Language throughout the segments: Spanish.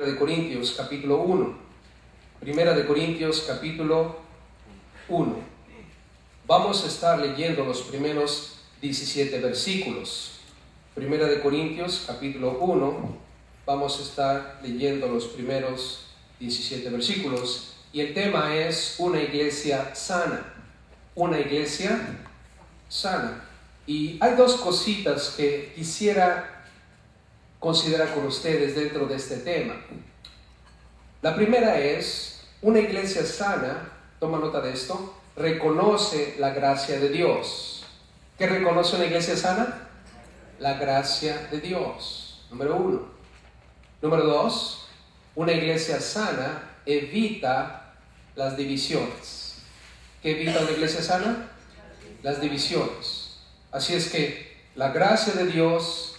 de Corintios capítulo 1. Primera de Corintios capítulo 1. Vamos a estar leyendo los primeros 17 versículos. Primera de Corintios capítulo 1. Vamos a estar leyendo los primeros 17 versículos. Y el tema es una iglesia sana. Una iglesia sana. Y hay dos cositas que quisiera considerar con ustedes dentro de este tema. La primera es, una iglesia sana, toma nota de esto, reconoce la gracia de Dios. ¿Qué reconoce una iglesia sana? La gracia de Dios, número 1. Número 2, una iglesia sana evita las divisiones. ¿Qué evita una iglesia sana? Las divisiones. Así es que la gracia de Dios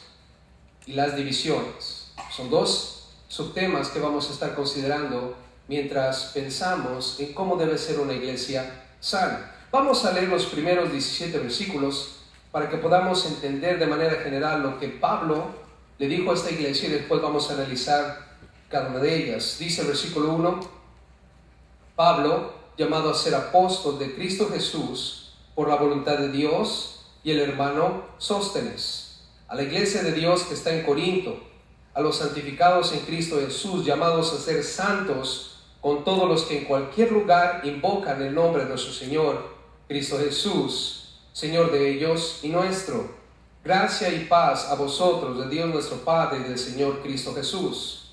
y las divisiones son dos subtemas que vamos a estar considerando mientras pensamos en cómo debe ser una iglesia sana. Vamos a leer los primeros 17 versículos para que podamos entender de manera general lo que Pablo le dijo a esta iglesia y después vamos a analizar cada una de ellas. Dice el versículo 1, Pablo, llamado a ser apóstol de Cristo Jesús por la voluntad de Dios, y el hermano Sóstenes, a la iglesia de Dios que está en Corinto, a los santificados en Cristo Jesús, llamados a ser santos, con todos los que en cualquier lugar invocan el nombre de nuestro Señor, Cristo Jesús, Señor de ellos y nuestro. Gracia y paz a vosotros, de Dios nuestro Padre y del Señor Cristo Jesús.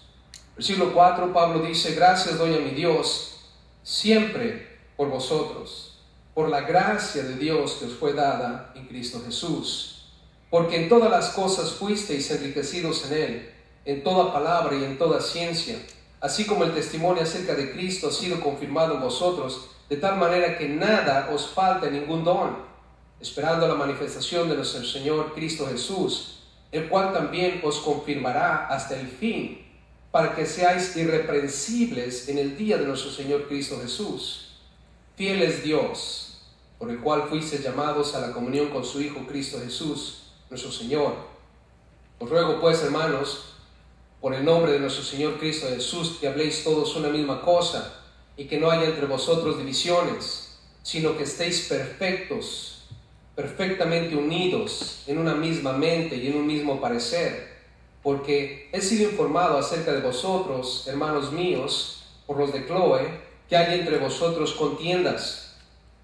Versículo 4, Pablo dice, gracias doy a mi Dios, siempre por vosotros, por la gracia de Dios que os fue dada en Cristo Jesús. Porque en todas las cosas fuisteis enriquecidos en Él, en toda palabra y en toda ciencia, así como el testimonio acerca de Cristo ha sido confirmado en vosotros, de tal manera que nada os falte ningún don, esperando la manifestación de nuestro Señor Cristo Jesús, el cual también os confirmará hasta el fin, para que seáis irreprensibles en el día de nuestro Señor Cristo Jesús. Fiel es Dios, por el cual fuisteis llamados a la comunión con su Hijo Cristo Jesús, nuestro Señor. Os ruego pues, hermanos, por el nombre de nuestro Señor Cristo Jesús, que habléis todos una misma cosa, y que no haya entre vosotros divisiones, sino que estéis perfectos, perfectamente unidos en una misma mente y en un mismo parecer, porque he sido informado acerca de vosotros, hermanos míos, por los de Cloe, que hay entre vosotros contiendas.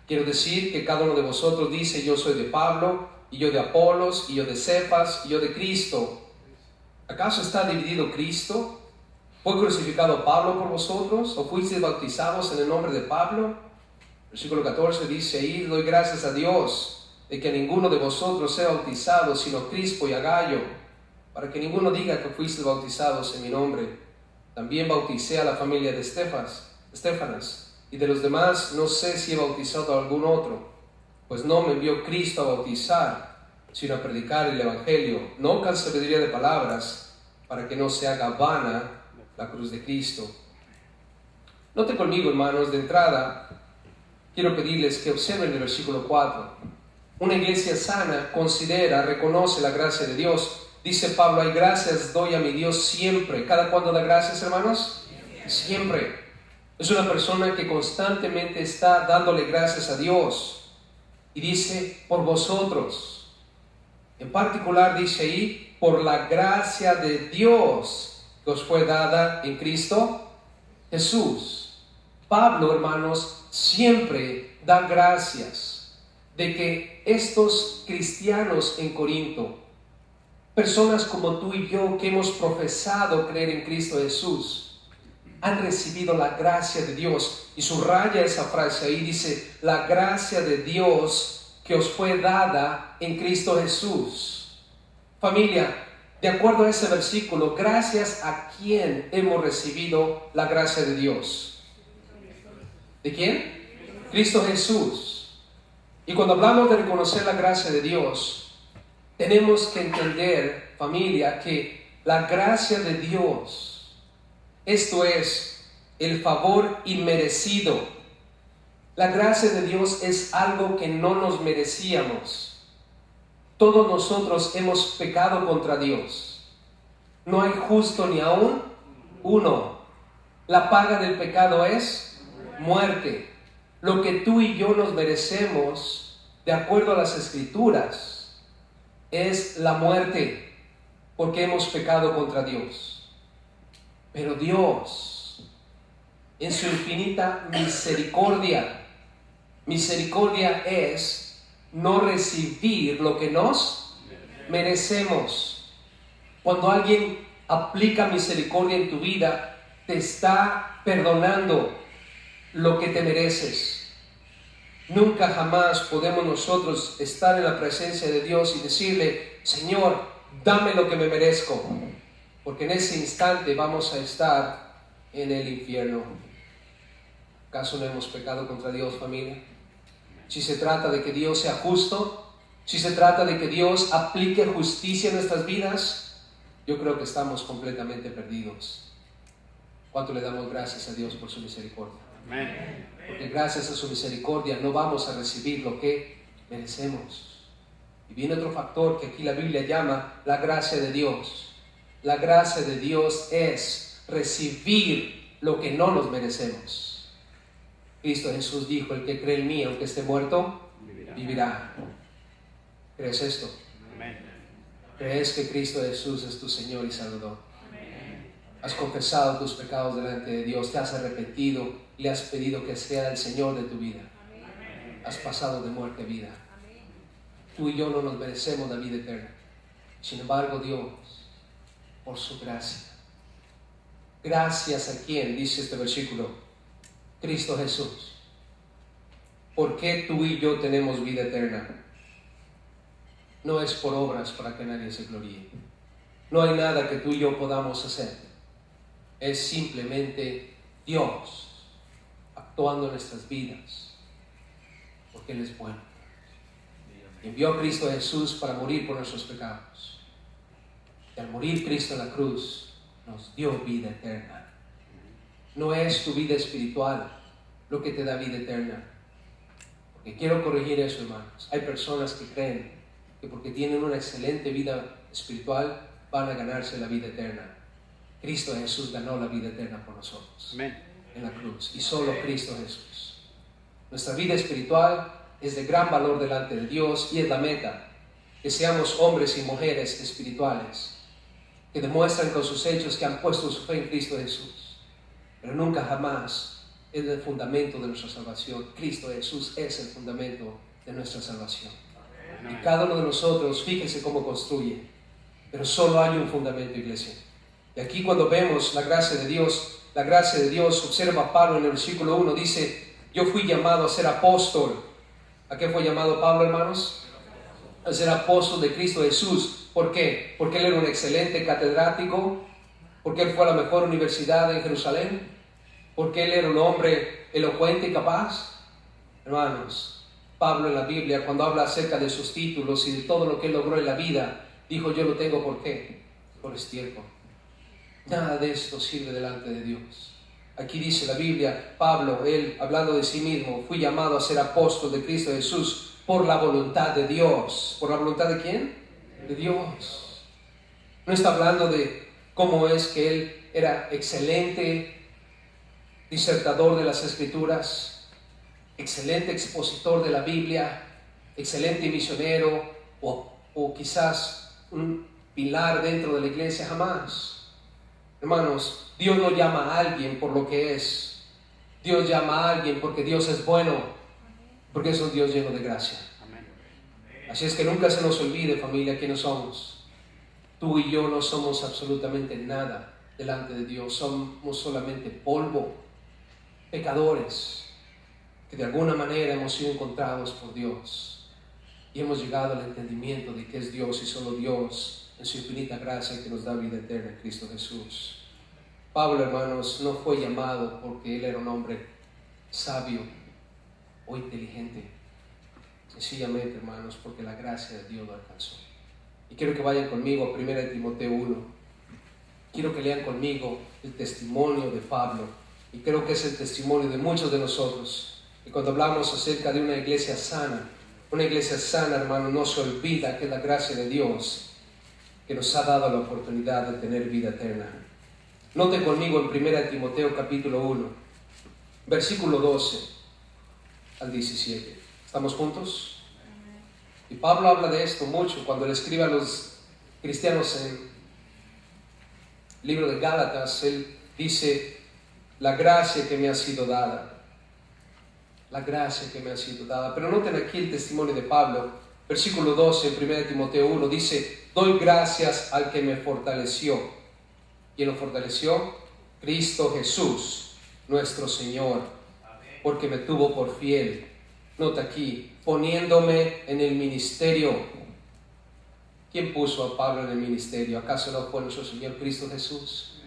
Quiero decir que cada uno de vosotros dice, yo soy de Pablo, y yo de Apolos, y yo de Cefas, y yo de Cristo. ¿Acaso está dividido Cristo? ¿Fue crucificado Pablo por vosotros? ¿O fuisteis bautizados en el nombre de Pablo? Versículo 14 dice, y doy gracias a Dios de que ninguno de vosotros sea bautizado, sino Crispo y a Gayo, para que ninguno diga que fuisteis bautizados en mi nombre. También bauticé a la familia de Estéfanas, y de los demás no sé si he bautizado a algún otro. Pues no me envió Cristo a bautizar, sino a predicar el Evangelio, no con sabiduría de palabras, para que no se haga vana la cruz de Cristo. Note conmigo, hermanos, de entrada, quiero pedirles que observen el versículo 4. Una iglesia sana considera, reconoce la gracia de Dios. Dice Pablo, hay gracias doy a mi Dios siempre. ¿Cada cuándo da gracias, hermanos? Siempre. Es una persona que constantemente está dándole gracias a Dios. Y dice, por vosotros. En particular dice ahí, por la gracia de Dios que os fue dada en Cristo Jesús. Pablo, hermanos, siempre da gracias de que estos cristianos en Corinto, personas como tú y yo que hemos profesado creer en Cristo Jesús, han recibido la gracia de Dios. Y subraya esa frase ahí, dice, la gracia de Dios que os fue dada en Cristo Jesús. Familia, de acuerdo a ese versículo, gracias a quién hemos recibido la gracia de Dios. ¿De quién? Cristo Jesús. Y cuando hablamos de reconocer la gracia de Dios, tenemos que entender, familia, que la gracia de Dios, esto es, el favor inmerecido. La gracia de Dios es algo que no nos merecíamos. Todos nosotros hemos pecado contra Dios. No hay justo ni aún 1. La paga del pecado es muerte. Lo que tú y yo nos merecemos, de acuerdo a las Escrituras, es la muerte, porque hemos pecado contra Dios. Pero Dios, en su infinita misericordia es no recibir lo que nos merecemos. Cuando alguien aplica misericordia en tu vida, te está perdonando lo que te mereces. Nunca jamás podemos nosotros estar en la presencia de Dios y decirle: Señor, dame lo que me merezco, porque en ese instante vamos a estar en el infierno. ¿Acaso no hemos pecado contra Dios, familia? Si se trata de que Dios sea justo, si se trata de que Dios aplique justicia en nuestras vidas, yo creo que estamos completamente perdidos. ¿Cuánto le damos gracias a Dios por su misericordia? Amén. Porque gracias a su misericordia no vamos a recibir lo que merecemos. Y viene otro factor que aquí la Biblia llama la gracia de Dios. La gracia de Dios es recibir lo que no nos merecemos. Cristo Jesús dijo: el que cree en mí, aunque esté muerto, vivirá. ¿Crees esto? Amén. ¿Crees que Cristo Jesús es tu Señor y Salvador? Amén. Has confesado tus pecados delante de Dios, te has arrepentido y le has pedido que sea el Señor de tu vida. Amén. Has pasado de muerte a vida. Amén. Tú y yo no nos merecemos la vida eterna. Sin embargo, Dios, por su gracia, gracias a quien, dice este versículo, Cristo Jesús. ¿Por qué tú y yo tenemos vida eterna? No es por obras para que nadie se gloríe. No hay nada que tú y yo podamos hacer. Es simplemente Dios actuando en nuestras vidas, porque Él es bueno. Envió a Cristo Jesús para morir por nuestros pecados. Y al morir Cristo en la cruz, nos dio vida eterna. No es tu vida espiritual lo que te da vida eterna. Porque quiero corregir eso, hermanos. Hay personas que creen que porque tienen una excelente vida espiritual van a ganarse la vida eterna. Cristo Jesús ganó la vida eterna por nosotros. Amén. En la cruz. Y solo Cristo Jesús. Nuestra vida espiritual es de gran valor delante de Dios y es la meta. Que seamos hombres y mujeres espirituales que demuestran con sus hechos que han puesto su fe en Cristo Jesús. Pero nunca jamás es el fundamento de nuestra salvación. Cristo Jesús es el fundamento de nuestra salvación. Y cada uno de nosotros, fíjense cómo construye. Pero solo hay un fundamento, iglesia. Y aquí cuando vemos la gracia de Dios, observa Pablo en el versículo 1, dice: yo fui llamado a ser apóstol. ¿A qué fue llamado Pablo, hermanos? A ser apóstol de Cristo Jesús. ¿Por qué? Porque él era un excelente catedrático. Porque él fue a la mejor universidad en Jerusalén. Porque él era un hombre elocuente y capaz. Hermanos, Pablo en la Biblia, cuando habla acerca de sus títulos y de todo lo que él logró en la vida, dijo: yo lo tengo, ¿por qué? Por estiércol. Nada de esto sirve delante de Dios. Aquí dice la Biblia, Pablo, él hablando de sí mismo: fui llamado a ser apóstol de Cristo Jesús por la voluntad de Dios. ¿Por la voluntad de quién? De Dios. No está hablando de cómo es que él era excelente disertador de las Escrituras, excelente expositor de la Biblia, excelente misionero o quizás un pilar dentro de la iglesia. Jamás. Hermanos, Dios no llama a alguien por lo que es. Dios llama a alguien porque Dios es bueno, porque es un Dios lleno de gracia. Así es que nunca se nos olvide, familia, quiénes somos. Tú y yo no somos absolutamente nada delante de Dios. Somos solamente polvo, pecadores, que de alguna manera hemos sido encontrados por Dios y hemos llegado al entendimiento de que es Dios y solo Dios en su infinita gracia que nos da vida eterna en Cristo Jesús. Pablo, hermanos, no fue llamado porque él era un hombre sabio o inteligente. Sencillamente, hermanos, porque la gracia de Dios lo alcanzó. Y quiero que vayan conmigo a 1 Timoteo 1. Quiero que lean conmigo el testimonio de Pablo. Y creo que es el testimonio de muchos de nosotros. Y cuando hablamos acerca de una iglesia sana, hermano, no se olvida que es la gracia de Dios que nos ha dado la oportunidad de tener vida eterna. Note conmigo en 1 Timoteo capítulo 1, versículo 12 al 17. ¿Estamos juntos? Y Pablo habla de esto mucho cuando le escribe a los cristianos en el libro de Gálatas. Él dice: la gracia que me ha sido dada. La gracia que me ha sido dada. Pero noten aquí el testimonio de Pablo. Versículo 12 en 1 Timoteo 1 dice: doy gracias al que me fortaleció. ¿Quién lo fortaleció? Cristo Jesús, nuestro Señor, porque me tuvo por fiel. Nota aquí, poniéndome en el ministerio. ¿Quién puso a Pablo en el ministerio? ¿Acaso no fue nuestro Señor Cristo Jesús?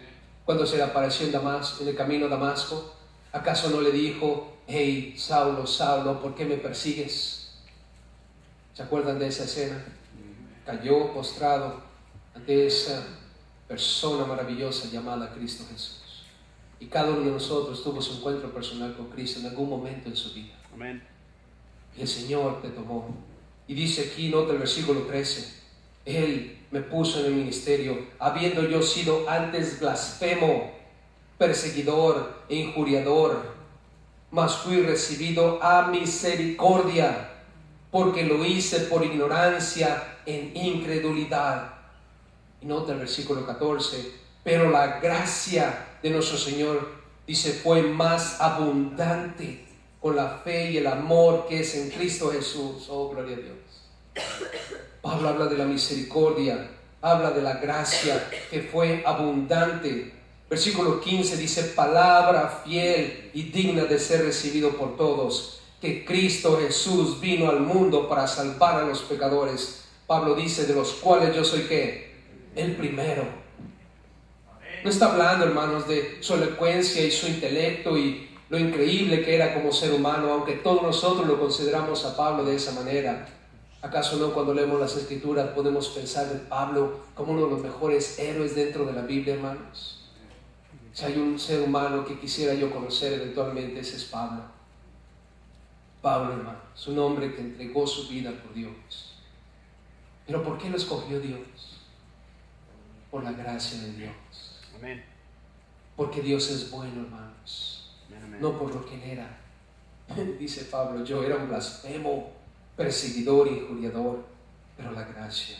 Cuando se le apareció en el camino a Damasco, ¿acaso no le dijo: hey, Saulo, Saulo, ¿por qué me persigues? ¿Se acuerdan de esa escena? Cayó postrado ante esa persona maravillosa llamada Cristo Jesús. Y cada uno de nosotros tuvo su encuentro personal con Cristo en algún momento en su vida. Amén. Y el Señor te tomó. Y dice aquí, nota el versículo 13: Él me puso en el ministerio, habiendo yo sido antes blasfemo, perseguidor e injuriador, mas fui recibido a misericordia, porque lo hice por ignorancia en incredulidad. Y nota el versículo 14: pero la gracia de nuestro Señor, dice, fue más abundante con la fe y el amor que es en Cristo Jesús. Oh, gloria a Dios. Pablo habla de la misericordia, habla de la gracia que fue abundante. Versículo 15 dice: palabra fiel y digna de ser recibido por todos, que Cristo Jesús vino al mundo para salvar a los pecadores. Pablo dice: de los cuales yo soy ¿qué? El primero. No está hablando, hermanos, de su elocuencia y su intelecto y lo increíble que era como ser humano, aunque todos nosotros lo consideramos a Pablo de esa manera. ¿Acaso no, cuando leemos las Escrituras, podemos pensar de Pablo como uno de los mejores héroes dentro de la Biblia, hermanos? Si hay un ser humano que quisiera yo conocer eventualmente, ese es Pablo. Pablo, hermanos, un hombre que entregó su vida por Dios. ¿Pero por qué lo escogió Dios? Por la gracia de Dios. Amén. Porque Dios es bueno, hermanos. Amén. No por lo que él era. Dice Pablo: yo era un blasfemo, perseguidor y injuriador, pero la gracia.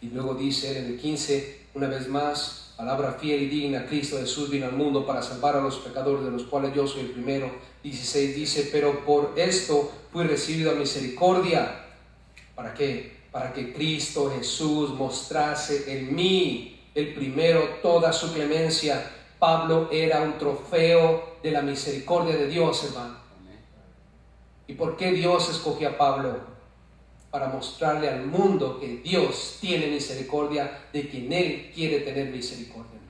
Y luego dice él en el 15, una vez más: palabra fiel y digna, Cristo Jesús vino al mundo para salvar a los pecadores, de los cuales yo soy el primero. 16 dice: pero por esto fui recibido a misericordia. ¿Para qué? Para que Cristo Jesús mostrase en mí el primero toda su clemencia. Pablo era un trofeo de la misericordia de Dios, hermano. ¿Y por qué Dios escogió a Pablo? Para mostrarle al mundo que Dios tiene misericordia de quien Él quiere tener misericordia.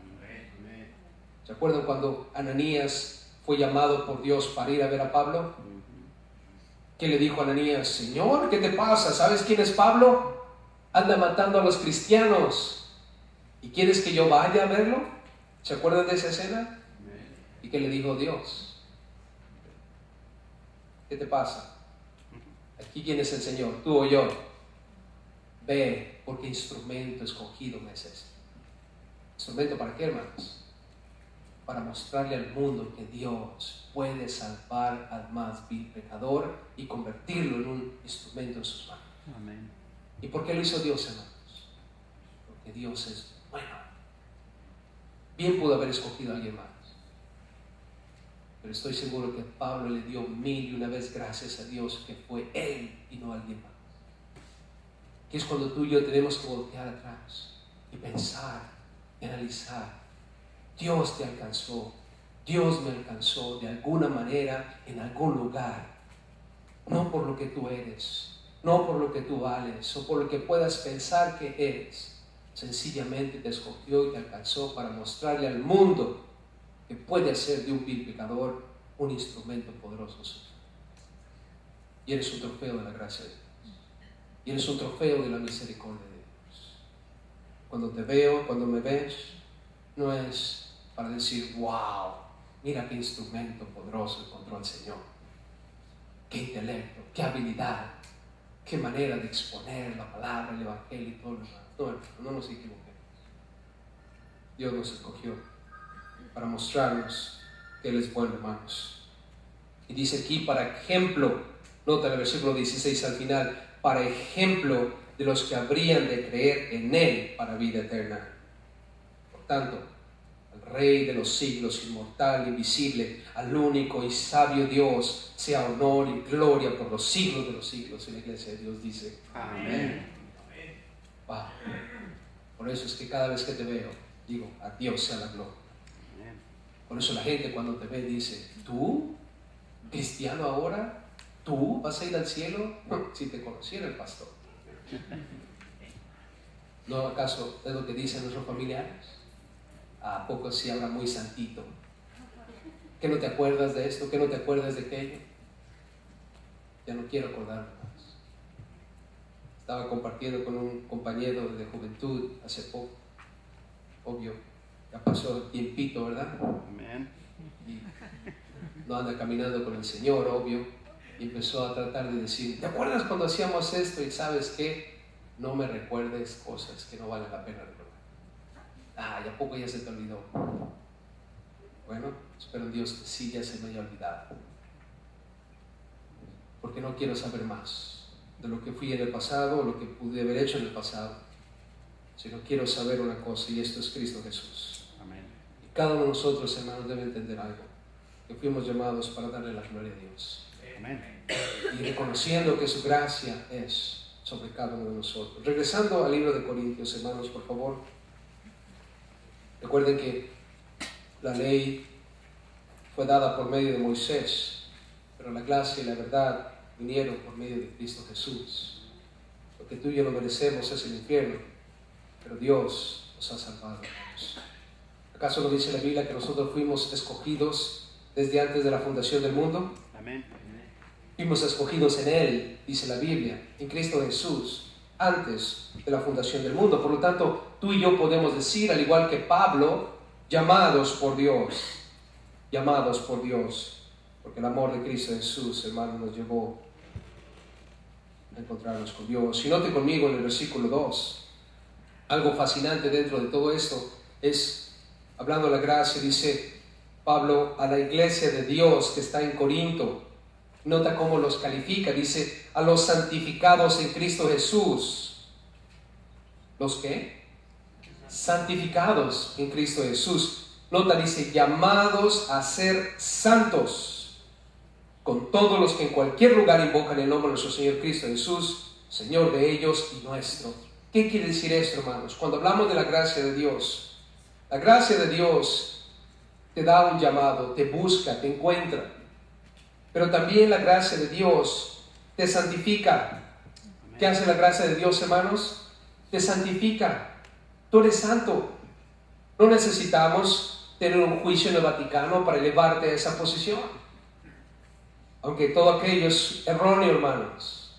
¿Se acuerdan cuando Ananías fue llamado por Dios para ir a ver a Pablo? ¿Qué le dijo Ananías? Señor, ¿qué te pasa? ¿Sabes quién es Pablo? Anda matando a los cristianos. ¿Y quieres que yo vaya a verlo? ¿Se acuerdan de esa escena? ¿Y qué le dijo Dios? ¿Qué te pasa? Aquí, ¿quién es el Señor? ¿Tú o yo? Ve, porque instrumento escogido me es este. ¿Instrumento para qué, hermanos? Para mostrarle al mundo que Dios puede salvar al más vil pecador y convertirlo en un instrumento en sus manos. Amén. ¿Y por qué lo hizo Dios, hermanos? Porque Dios es bueno. Bien pudo haber escogido a alguien más, pero estoy seguro que Pablo le dio 1001 vez gracias a Dios que fue él y no alguien más. Que es cuando tú y yo tenemos que voltear atrás y pensar y analizar: Dios te alcanzó, Dios me alcanzó de alguna manera en algún lugar, no por lo que tú eres, no por lo que tú vales o por lo que puedas pensar que eres. Sencillamente te escogió y te alcanzó para mostrarle al mundo que puede hacer de un vil pecador un instrumento poderoso. Y eres un trofeo de la gracia de Dios. Y eres un trofeo de la misericordia de Dios. Cuando te veo, cuando me ves, no es para decir: wow, mira qué instrumento poderoso encontró el Señor. Qué intelecto, qué habilidad, qué manera de exponer la palabra, el evangelio y todo lo demás. No, no nos equivoquemos. Dios nos escogió para mostrarnos que Él es bueno, hermanos. Y dice aquí, para ejemplo, nota el versículo 16 al final, para ejemplo de los que habrían de creer en Él para vida eterna. Por tanto, al Rey de los siglos, inmortal, invisible, al único y sabio Dios, sea honor y gloria por los siglos de los siglos. En la iglesia de Dios dice, amén. Wow. Por eso es que cada vez que te veo, digo, a Dios sea la gloria. Por eso la gente cuando te ve dice, ¿tú, cristiano ahora? ¿Tú vas a ir al cielo? Si te conociera el pastor. ¿No acaso es lo que dicen nuestros familiares? ¿A poco sí habla muy santito? ¿Que no te acuerdas de esto? ¿Que no te acuerdas de aquello? Ya no quiero acordarme más. Estaba compartiendo con un compañero de juventud hace poco. Obvio, ya pasó tiempito, ¿verdad? Amén. Y no anda caminando con el Señor, obvio. Y empezó a tratar de decir, ¿te acuerdas cuando hacíamos esto? Y ¿sabes qué? No me recuerdes cosas que no valen la pena recordar. ¿Y a poco ya se te olvidó? Bueno, espero en Dios que sí ya se me haya olvidado. Porque no quiero saber más de lo que fui en el pasado o lo que pude haber hecho en el pasado. Sino quiero saber una cosa, y esto es Cristo Jesús. Amén. Y cada uno de nosotros, hermanos, debe entender algo. Que fuimos llamados para darle la gloria a Dios. Amén. Y reconociendo que su gracia es sobre cada uno de nosotros. Regresando al libro de Corintios, hermanos, por favor. Recuerden que la ley fue dada por medio de Moisés, pero la gracia y la verdad vinieron por medio de Cristo Jesús. Lo que tú y yo no merecemos es el infierno, pero Dios nos ha salvado, hermanos. ¿Acaso no dice la Biblia que nosotros fuimos escogidos desde antes de la fundación del mundo? Amén. Fuimos escogidos en Él, dice la Biblia, en Cristo Jesús, antes de la fundación del mundo. Por lo tanto, tú y yo podemos decir, al igual que Pablo, llamados por Dios, porque el amor de Cristo Jesús, hermano, nos llevó a encontrarnos con Dios. Y note conmigo en el versículo 2, algo fascinante dentro de todo esto es, hablando de la gracia, dice Pablo a la iglesia de Dios que está en Corinto. Nota cómo los califica, dice, a los santificados en Cristo Jesús. ¿Los qué? Santificados en Cristo Jesús. Nota, dice, llamados a ser santos, con todos los que en cualquier lugar invocan el nombre de nuestro Señor Cristo Jesús, Señor de ellos y nuestro. ¿Qué quiere decir esto, hermanos? Cuando hablamos de la gracia de Dios, la gracia de Dios te da un llamado, te busca, te encuentra. Pero también la gracia de Dios te santifica. ¿Qué hace la gracia de Dios, hermanos? Te santifica. Tú eres santo. No necesitamos tener un juicio en el Vaticano para elevarte a esa posición. Aunque todo aquello es erróneo, hermanos.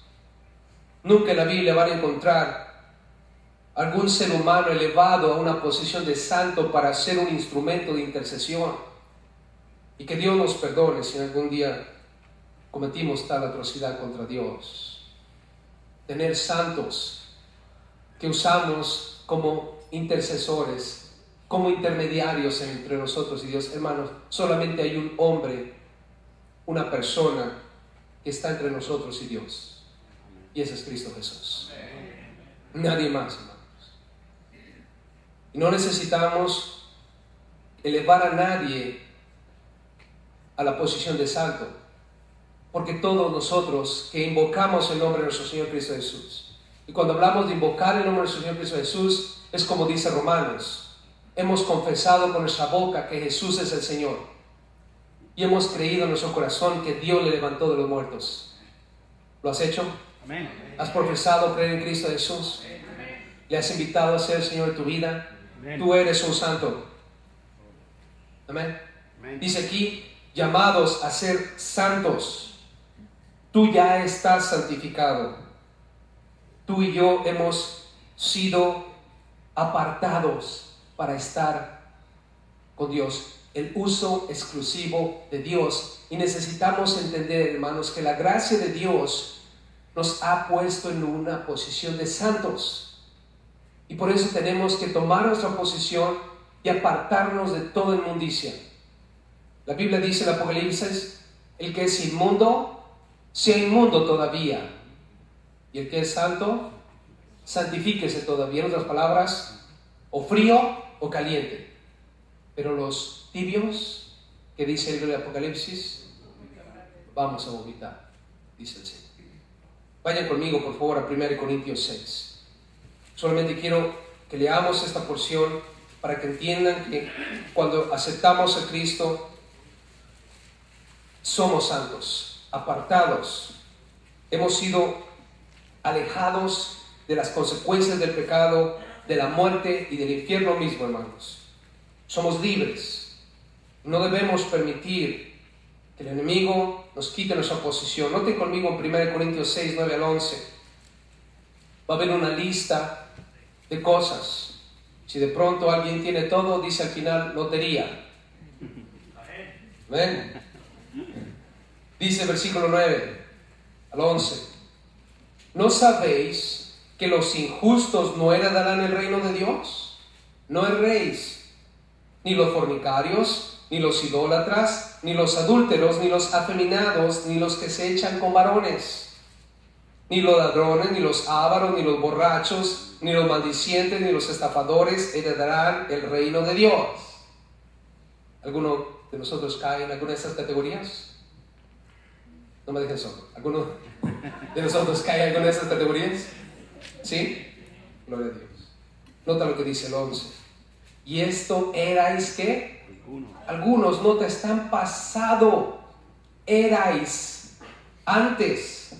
Nunca en la Biblia van a encontrar algún ser humano elevado a una posición de santo para ser un instrumento de intercesión. Y que Dios nos perdone si algún día cometimos tal atrocidad contra Dios. Tener santos que usamos como intercesores, como intermediarios entre nosotros y Dios. Hermanos, solamente hay un hombre, una persona que está entre nosotros y Dios, y ese es Cristo Jesús. Nadie más, hermanos. Y no necesitamos elevar a nadie a la posición de santo, porque todos nosotros que invocamos el nombre de nuestro Señor Cristo Jesús, y cuando hablamos de invocar el nombre de nuestro Señor Cristo Jesús, es como dice Romanos, hemos confesado con nuestra boca que Jesús es el Señor, y hemos creído en nuestro corazón que Dios le levantó de los muertos. ¿Lo has hecho? Amén. ¿Has profesado creer en Cristo Jesús? ¿Le has invitado a ser el Señor de tu vida? Amén. Tú eres un santo. Amén. Amén. Dice aquí, llamados a ser santos. Tú ya estás santificado. Tú y yo hemos sido apartados para estar con Dios. El uso exclusivo de Dios. Y necesitamos entender, hermanos, que la gracia de Dios nos ha puesto en una posición de santos. Y por eso tenemos que tomar nuestra posición y apartarnos de toda inmundicia. La Biblia dice en Apocalipsis, el que es inmundo, sea inmundo todavía, y el que es santo, santifíquese todavía. En otras palabras, o frío o caliente. Pero los tibios, que dice el Apocalipsis, vamos a vomitar, dice el Señor. Vayan conmigo, por favor, a 1 Corintios 6. Solamente quiero que leamos esta porción para que entiendan que cuando aceptamos a Cristo, somos santos, apartados. Hemos sido alejados de las consecuencias del pecado, de la muerte y del infierno mismo, hermanos. Somos libres. No debemos permitir que el enemigo nos quite nuestra posición. Noten conmigo en 1 Corintios 6, 9 al 11. Va a haber una lista de cosas. Si de pronto alguien tiene todo, dice al final, lotería. ¿Ven? Dice versículo 9 al 11. ¿No sabéis que los injustos no heredarán el reino de Dios? No erréis, ni los fornicarios, ni los idólatras, ni los adúlteros, ni los afeminados, ni los que se echan con varones, ni los ladrones, ni los ávaros, ni los borrachos, ni los maldicientes, ni los estafadores heredarán el reino de Dios. ¿Alguno de nosotros cae en alguna de estas categorías? No me dejen solo. ¿Alguno de nosotros cae en alguna de estas categorías? ¿Sí? Gloria a Dios. Nota lo que dice el 11. Y esto erais, ¿qué? Algunos, nota, están pasado. Erais antes,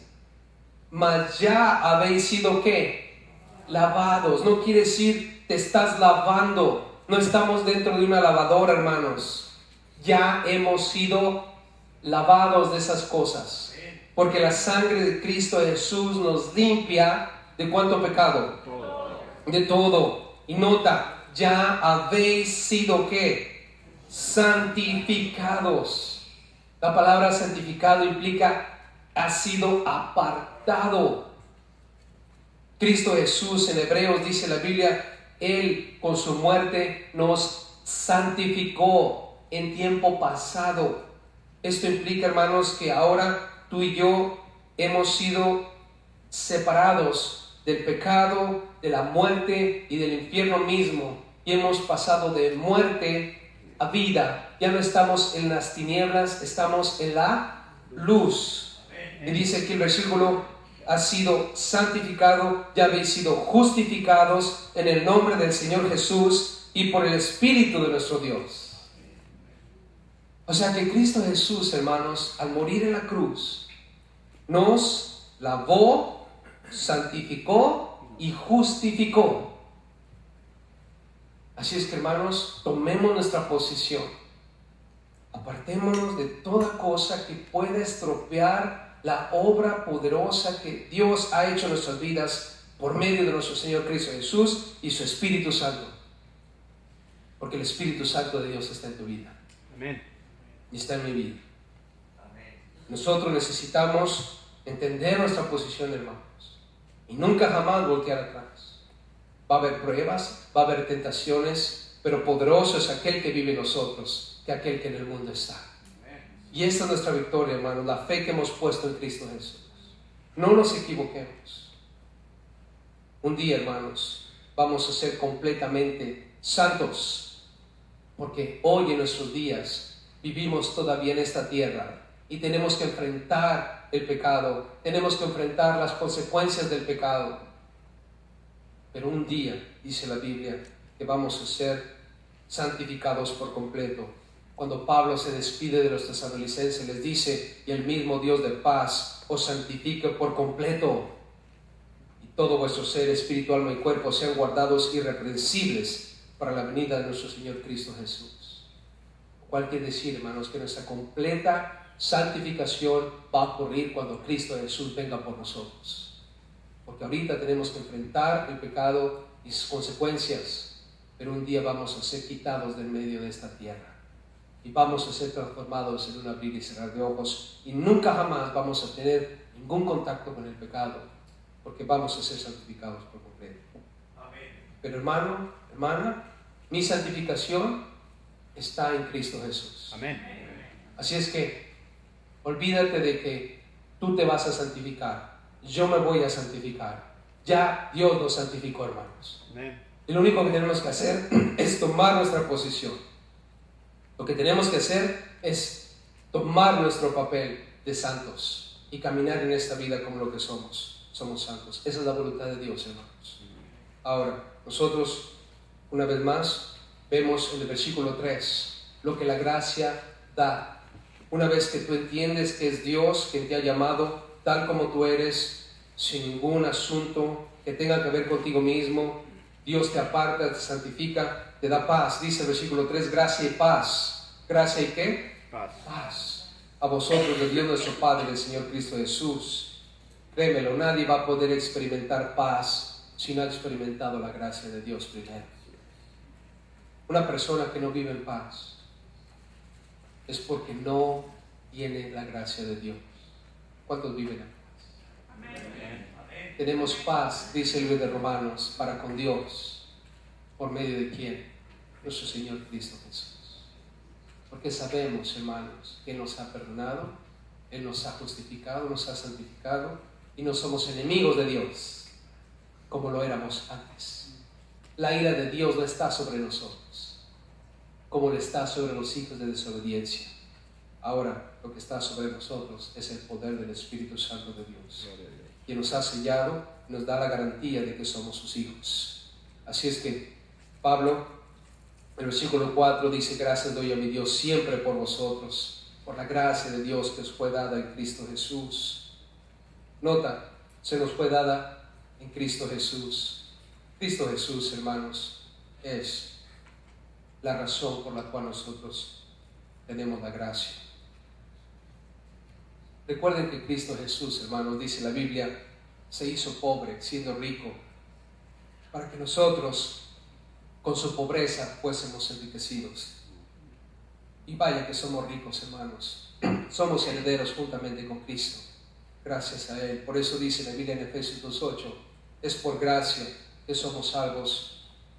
mas ya habéis sido, ¿qué? Lavados. No quiere decir te estás lavando. No estamos dentro de una lavadora, hermanos. Ya hemos sido lavados de esas cosas, porque la sangre de Cristo Jesús nos limpia ¿de cuánto pecado? De todo. Y nota, ya habéis sido ¿qué? Santificados. La palabra santificado implica ha sido apartado. Cristo Jesús, en Hebreos dice la Biblia, Él con su muerte nos santificó en tiempo pasado. Esto implica, hermanos, que ahora tú y yo hemos sido separados del pecado, de la muerte y del infierno mismo, y hemos pasado de muerte a vida. Ya no estamos en las tinieblas, estamos en la luz. Y dice aquí el versículo, ha sido santificado, ya habéis sido justificados en el nombre del Señor Jesús y por el Espíritu de nuestro Dios. O sea que Cristo Jesús, hermanos, al morir en la cruz, nos lavó, santificó y justificó. Así es que, hermanos, tomemos nuestra posición. Apartémonos de toda cosa que pueda estropear la obra poderosa que Dios ha hecho en nuestras vidas por medio de nuestro Señor Cristo Jesús y su Espíritu Santo. Porque el Espíritu Santo de Dios está en tu vida. Amén. Y está en mi vida. Nosotros necesitamos entender nuestra posición, hermanos, y nunca jamás voltear atrás. Va a haber pruebas, va a haber tentaciones, pero poderoso es aquel que vive en nosotros que aquel que en el mundo está. Y esta es nuestra victoria, hermanos, la fe que hemos puesto en Cristo Jesús. No nos equivoquemos. Un día, hermanos, vamos a ser completamente santos, porque hoy en nuestros días vivimos todavía en esta tierra y tenemos que enfrentar el pecado, tenemos que enfrentar las consecuencias del pecado. Pero un día, dice la Biblia, que vamos a ser santificados por completo. Cuando Pablo se despide de los tesalonicenses, les dice, y el mismo Dios de paz os santifique por completo, y todo vuestro ser, espíritu, alma y cuerpo sean guardados irreprensibles para la venida de nuestro Señor Cristo Jesús. ¿Cuál quiere decir, hermanos, que nuestra completa santificación va a ocurrir cuando Cristo Jesús venga por nosotros? Porque ahorita tenemos que enfrentar el pecado y sus consecuencias, pero un día vamos a ser quitados del medio de esta tierra y vamos a ser transformados en un abrir y cerrar de ojos, y nunca jamás vamos a tener ningún contacto con el pecado, porque vamos a ser santificados por completo. Amén. Pero hermano, hermana, Mi santificación está en Cristo Jesús. Amén. Así es que olvídate de que tú te vas a santificar. Yo me voy a santificar. Ya Dios nos santificó, hermanos. Amén. Y lo único que tenemos que hacer es tomar nuestra posición. Lo que tenemos que hacer es tomar nuestro papel de santos y caminar en esta vida como lo que somos. Somos santos. Esa es la voluntad de Dios, hermanos. Ahora, nosotros, una vez más, vemos en el versículo 3 lo que la gracia da. Una vez que tú entiendes que es Dios quien te ha llamado tal como tú eres, sin ningún asunto que tenga que ver contigo mismo, Dios te aparta, te santifica, te da paz. Dice el versículo 3, gracia y paz. ¿Gracia y qué? Paz. Paz. A vosotros, de Dios nuestro Padre, el Señor Cristo Jesús. Créemelo, nadie va a poder experimentar paz si no ha experimentado la gracia de Dios primero. Una persona que no vive en paz es porque no tiene la gracia de Dios. ¿Cuántos viven en paz? Amén. Tenemos paz, dice el libro de Romanos, para con Dios. ¿Por medio de quién? Nuestro Señor Cristo Jesús. Porque sabemos, hermanos, que Él nos ha perdonado, Él nos ha justificado, nos ha santificado y no somos enemigos de Dios como lo éramos antes. La ira de Dios no está sobre nosotros como lo está sobre los hijos de desobediencia. Ahora lo que está sobre nosotros es el poder del Espíritu Santo de Dios, quien nos ha sellado y nos da la garantía de que somos sus hijos. Así es que Pablo, en el versículo 4 dice, gracias doy a mi Dios siempre por vosotros, por la gracia de Dios que os fue dada en Cristo Jesús. Nota, se nos fue dada en Cristo Jesús. Cristo Jesús, hermanos, es la razón por la cual nosotros tenemos la gracia. Recuerden que Cristo Jesús, hermanos, dice la Biblia, se hizo pobre siendo rico para que nosotros con su pobreza fuésemos enriquecidos. Y vaya que somos ricos, hermanos. Somos herederos juntamente con Cristo, gracias a Él. Por eso dice la Biblia en Efesios 2:8, es por gracia que somos salvos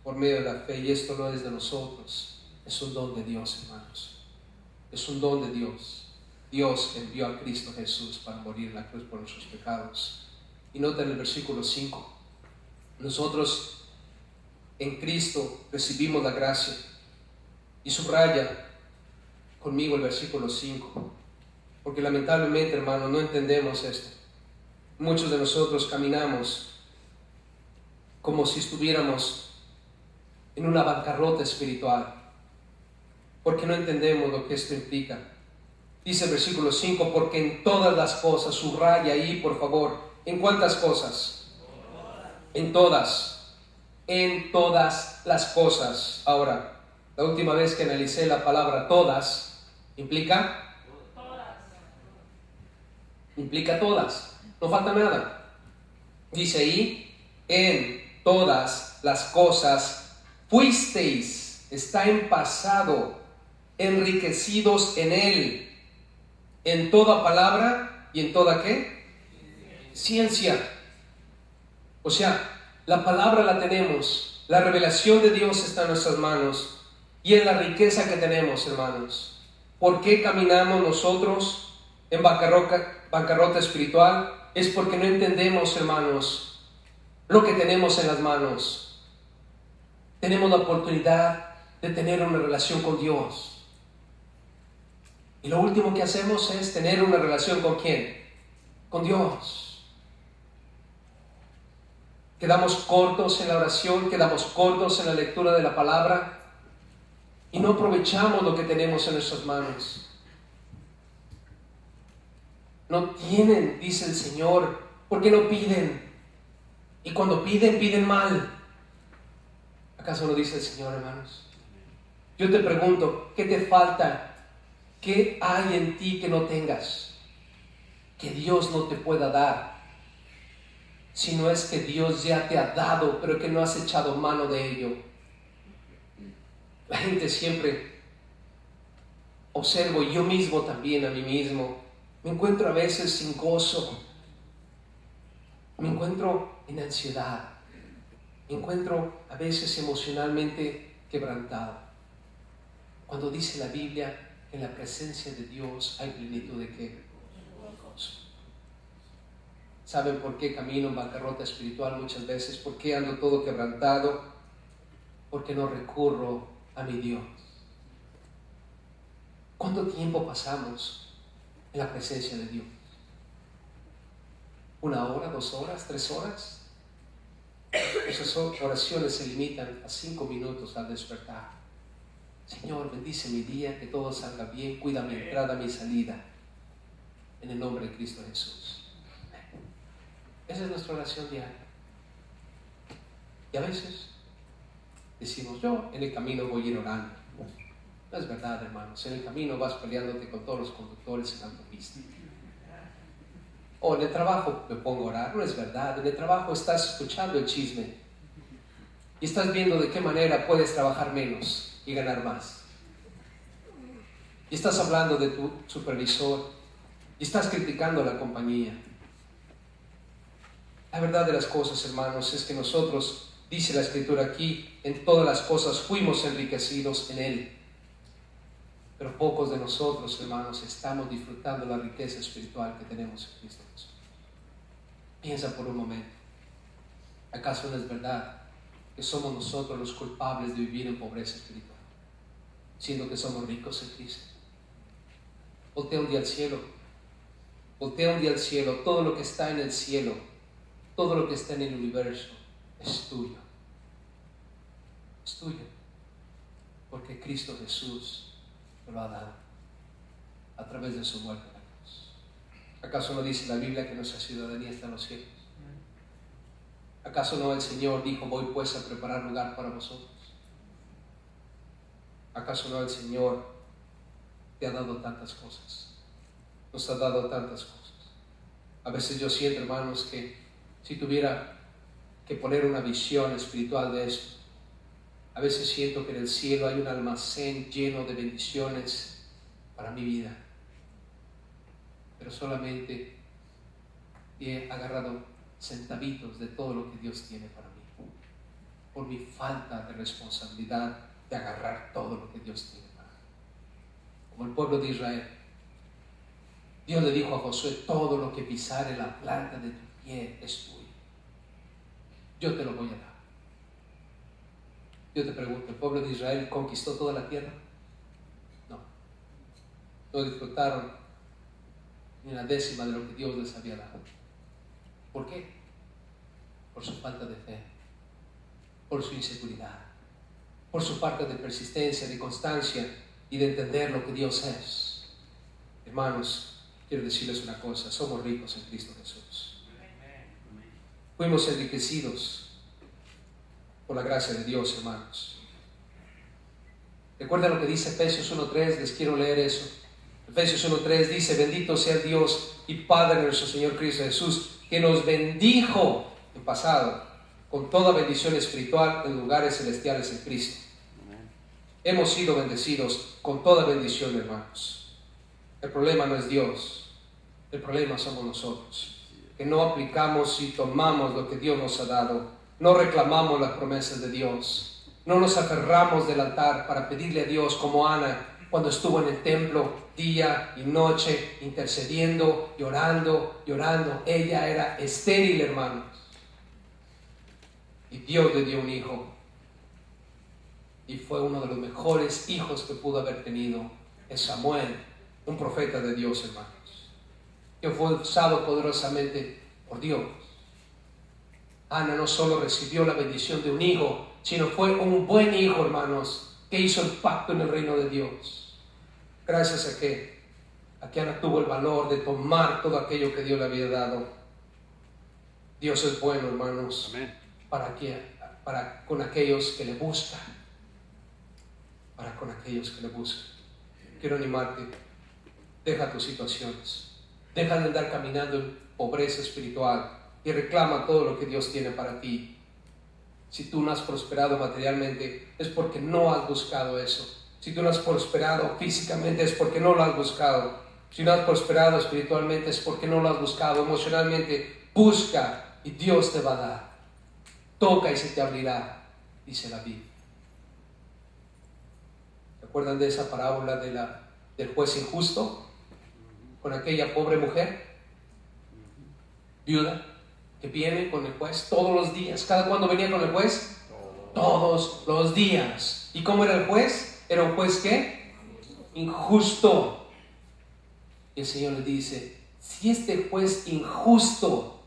por medio de la fe, y esto no es de nosotros, es un don de Dios, hermanos. Es un don de Dios. Dios envió a Cristo Jesús para morir en la cruz por nuestros pecados. Y nota en el versículo 5, nosotros en Cristo recibimos la gracia. Y subraya conmigo el versículo 5, porque lamentablemente, hermanos, no entendemos esto. Muchos de nosotros caminamos como si estuviéramos en una bancarrota espiritual, porque no entendemos lo que esto implica. Dice el versículo 5, porque en todas las cosas, subraya ahí por favor, ¿en cuántas cosas? En todas las cosas. Ahora, la última vez que analicé la palabra todas, implica todas, no falta nada. Dice ahí, en todas las cosas fuisteis, está en pasado, enriquecidos en Él, en toda palabra y en toda ¿qué? Ciencia. O sea, la palabra la tenemos, la revelación de Dios está en nuestras manos y es la riqueza que tenemos, hermanos. ¿Por qué caminamos nosotros en bancarrota espiritual? Es porque no entendemos, hermanos, lo que tenemos en las manos. Tenemos la oportunidad de tener una relación con Dios. Y lo último que hacemos es tener una relación ¿con quién? Con Dios. Quedamos cortos en la oración, quedamos cortos en la lectura de la palabra y no aprovechamos lo que tenemos en nuestras manos. No tienen, dice el Señor, porque no piden. Y cuando piden, piden mal. ¿Acaso no dice el Señor, hermanos? Yo te pregunto, ¿qué te falta? ¿Qué hay en ti que no tengas? Que Dios no te pueda dar. Si no es que Dios ya te ha dado, pero que no has echado mano de ello. La gente siempre, observo, y yo mismo también a mí mismo, me encuentro a veces sin gozo. Me encuentro en ansiedad. Me encuentro a veces emocionalmente quebrantado. Cuando dice la Biblia, en la presencia de Dios hay plenitud de ¿qué? Gozo. ¿Saben por qué camino en bancarrota espiritual muchas veces? ¿Por qué ando todo quebrantado? Porque no recurro a mi Dios. ¿Cuánto tiempo pasamos en la presencia de Dios? ¿1 hora, 2 horas, 3 horas? Esas oraciones se limitan a 5 minutos al despertar. Señor, bendice mi día, que todo salga bien, cuida mi entrada, mi salida, en el nombre de Cristo Jesús. Esa es nuestra oración diaria. Y a veces decimos, yo en el camino voy a ir orando. No es verdad, hermanos. En el camino vas peleándote con todos los conductores en la autopista. O en el trabajo me pongo a orar. No es verdad. En el trabajo estás escuchando el chisme y estás viendo de qué manera puedes trabajar menos y ganar más. Y estás hablando de tu supervisor y estás criticando a la compañía. La verdad de las cosas, hermanos, es que nosotros, dice la Escritura aquí, en todas las cosas fuimos enriquecidos en Él. Pero pocos de nosotros, hermanos, estamos disfrutando la riqueza espiritual que tenemos en Cristo Jesús. Piensa por un momento. ¿Acaso no es verdad que somos nosotros los culpables de vivir en pobreza espiritual, siendo que somos ricos en Cristo? Voltea un día al cielo. Voltea un día al cielo. Todo lo que está en el cielo, todo lo que está en el universo, es tuyo. Es tuyo. Porque Cristo Jesús te lo ha dado a través de su muerte en la cruz. ¿Acaso no dice la Biblia que nuestra ciudadanía está en los cielos? ¿Acaso no el Señor dijo, voy pues a preparar lugar para vosotros? ¿Acaso no el Señor te ha dado tantas cosas? Nos ha dado tantas cosas. A veces yo siento, hermanos, que si tuviera que poner una visión espiritual de esto, a veces siento que en el cielo hay un almacén lleno de bendiciones para mi vida, pero solamente he agarrado centavitos de todo lo que Dios tiene para mí, por mi falta de responsabilidad de agarrar todo lo que Dios tiene para mí. Como el pueblo de Israel, Dios le dijo a Josué, todo lo que pisare la planta de tu pie es tuyo. Yo te lo voy a dar. Yo te pregunto, ¿el pueblo de Israel conquistó toda la tierra? No. No disfrutaron ni una décima de lo que Dios les había dado. ¿Por qué? Por su falta de fe, por su inseguridad, por su falta de persistencia, de constancia y de entender lo que Dios es. Hermanos, quiero decirles una cosa, somos ricos en Cristo Jesús. Fuimos enriquecidos por la gracia de Dios, hermanos. Recuerda lo que dice Efesios 1:3, les quiero leer eso. Efesios 1:3 dice, bendito sea Dios y Padre de nuestro Señor Cristo Jesús, que nos bendijo en pasado con toda bendición espiritual en lugares celestiales en Cristo. Hemos sido bendecidos con toda bendición, hermanos. El problema no es Dios, el problema somos nosotros, que no aplicamos y tomamos lo que Dios nos ha dado. No reclamamos las promesas de Dios. No nos aferramos del altar para pedirle a Dios como Ana cuando estuvo en el templo día y noche intercediendo, llorando. Ella era estéril, hermanos. Y Dios le dio un hijo. Y fue uno de los mejores hijos que pudo haber tenido. Es Samuel, un profeta de Dios, hermanos, que fue usado poderosamente por Dios. Ana no solo recibió la bendición de un hijo, sino fue un buen hijo, hermanos, que hizo el pacto en el reino de Dios. Gracias a que Ana tuvo el valor de tomar todo aquello que Dios le había dado. Dios es bueno, hermanos. Amén. Para con aquellos que le buscan. Para con aquellos que le buscan. Quiero animarte. Deja tus situaciones. Deja de andar caminando en pobreza espiritual y reclama todo lo que Dios tiene para ti. Si tú no has prosperado materialmente, es porque no has buscado eso. Si tú no has prosperado físicamente, es porque no lo has buscado. Si no has prosperado espiritualmente, es porque no lo has buscado. Emocionalmente, busca y Dios te va a dar. Toca y se te abrirá, dice la Biblia. ¿Recuerdan de esa parábola del juez injusto? Con aquella pobre mujer, viuda, que viene con el juez todos los días. ¿Cada cuándo venía con el juez? Todos los días. ¿Y cómo era el juez? Era un juez ¿qué? Injusto. Y el Señor le dice, si este juez injusto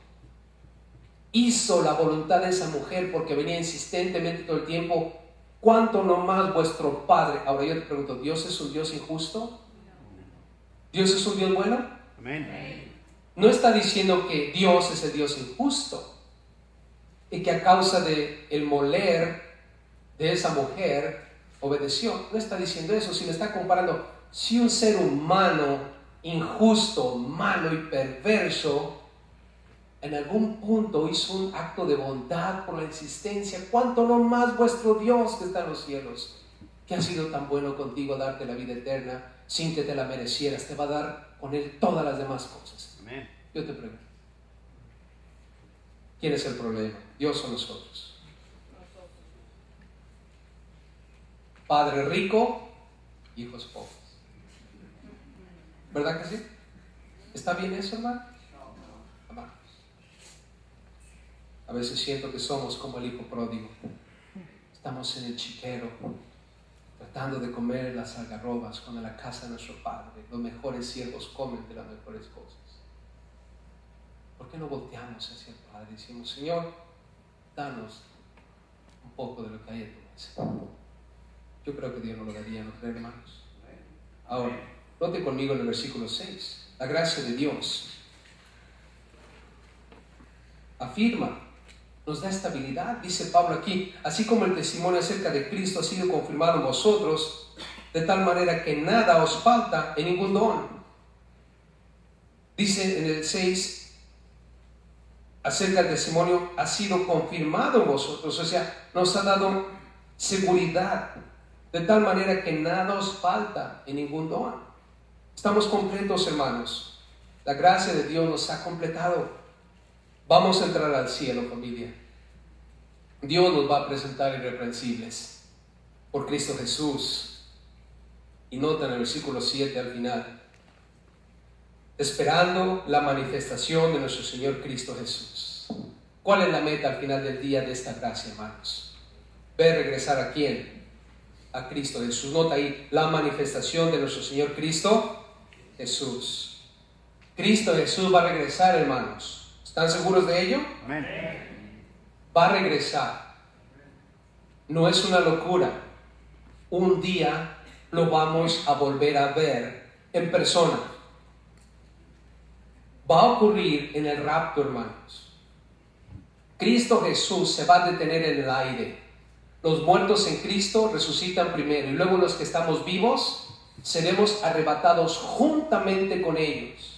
hizo la voluntad de esa mujer porque venía insistentemente todo el tiempo, ¿cuánto no más vuestro Padre? Ahora yo te pregunto, ¿Dios es un Dios injusto? ¿Dios es un Dios bueno? Amén. No está diciendo que Dios es el Dios injusto y que a causa del moler de esa mujer obedeció. No está diciendo eso, sino está comparando. Si un ser humano injusto, malo y perverso en algún punto hizo un acto de bondad por la insistencia, ¿cuánto no más vuestro Dios que está en los cielos, que ha sido tan bueno contigo a darte la vida eterna sin que te la merecieras, te va a dar con él todas las demás cosas? Amén. Yo te pregunto, ¿quién es el problema? ¿Dios o nosotros? Padre rico, hijos pobres. ¿Verdad que sí? ¿Está bien eso, hermano? Amados, a veces siento que somos como el hijo pródigo. Estamos en el chiquero, tratando de comer las algarrobas cuando en la casa de nuestro Padre los mejores siervos comen de las mejores cosas. ¿Por qué no volteamos hacia el Padre y decimos, Señor, danos un poco de lo que hay en tu mesa? Yo creo que Dios nos lo daría, ¿no creen, hermanos? Ahora, note conmigo en el versículo 6, la gracia de Dios afirma, nos da estabilidad, dice Pablo aquí, así como el testimonio acerca de Cristo ha sido confirmado en vosotros, de tal manera que nada os falta en ningún don. Dice en el 6, acerca del testimonio ha sido confirmado en vosotros, o sea, nos ha dado seguridad, de tal manera que nada os falta en ningún don. Estamos completos, hermanos. La gracia de Dios nos ha completado. Vamos a entrar al cielo, familia. Dios nos va a presentar irreprensibles por Cristo Jesús. Y nota en el versículo 7 al final, esperando la manifestación de nuestro Señor Cristo Jesús. ¿Cuál es la meta al final del día de esta gracia, hermanos? Ver regresar ¿a quién? A Cristo Jesús. Nota ahí, la manifestación de nuestro Señor Cristo Jesús. Cristo Jesús va a regresar, hermanos. ¿Están seguros de ello? Amén. Va a regresar. No es una locura. Un día lo vamos a volver a ver en persona. Va a ocurrir en el rapto, hermanos. Cristo Jesús se va a detener en el aire. Los muertos en Cristo resucitan primero y luego los que estamos vivos seremos arrebatados juntamente con ellos.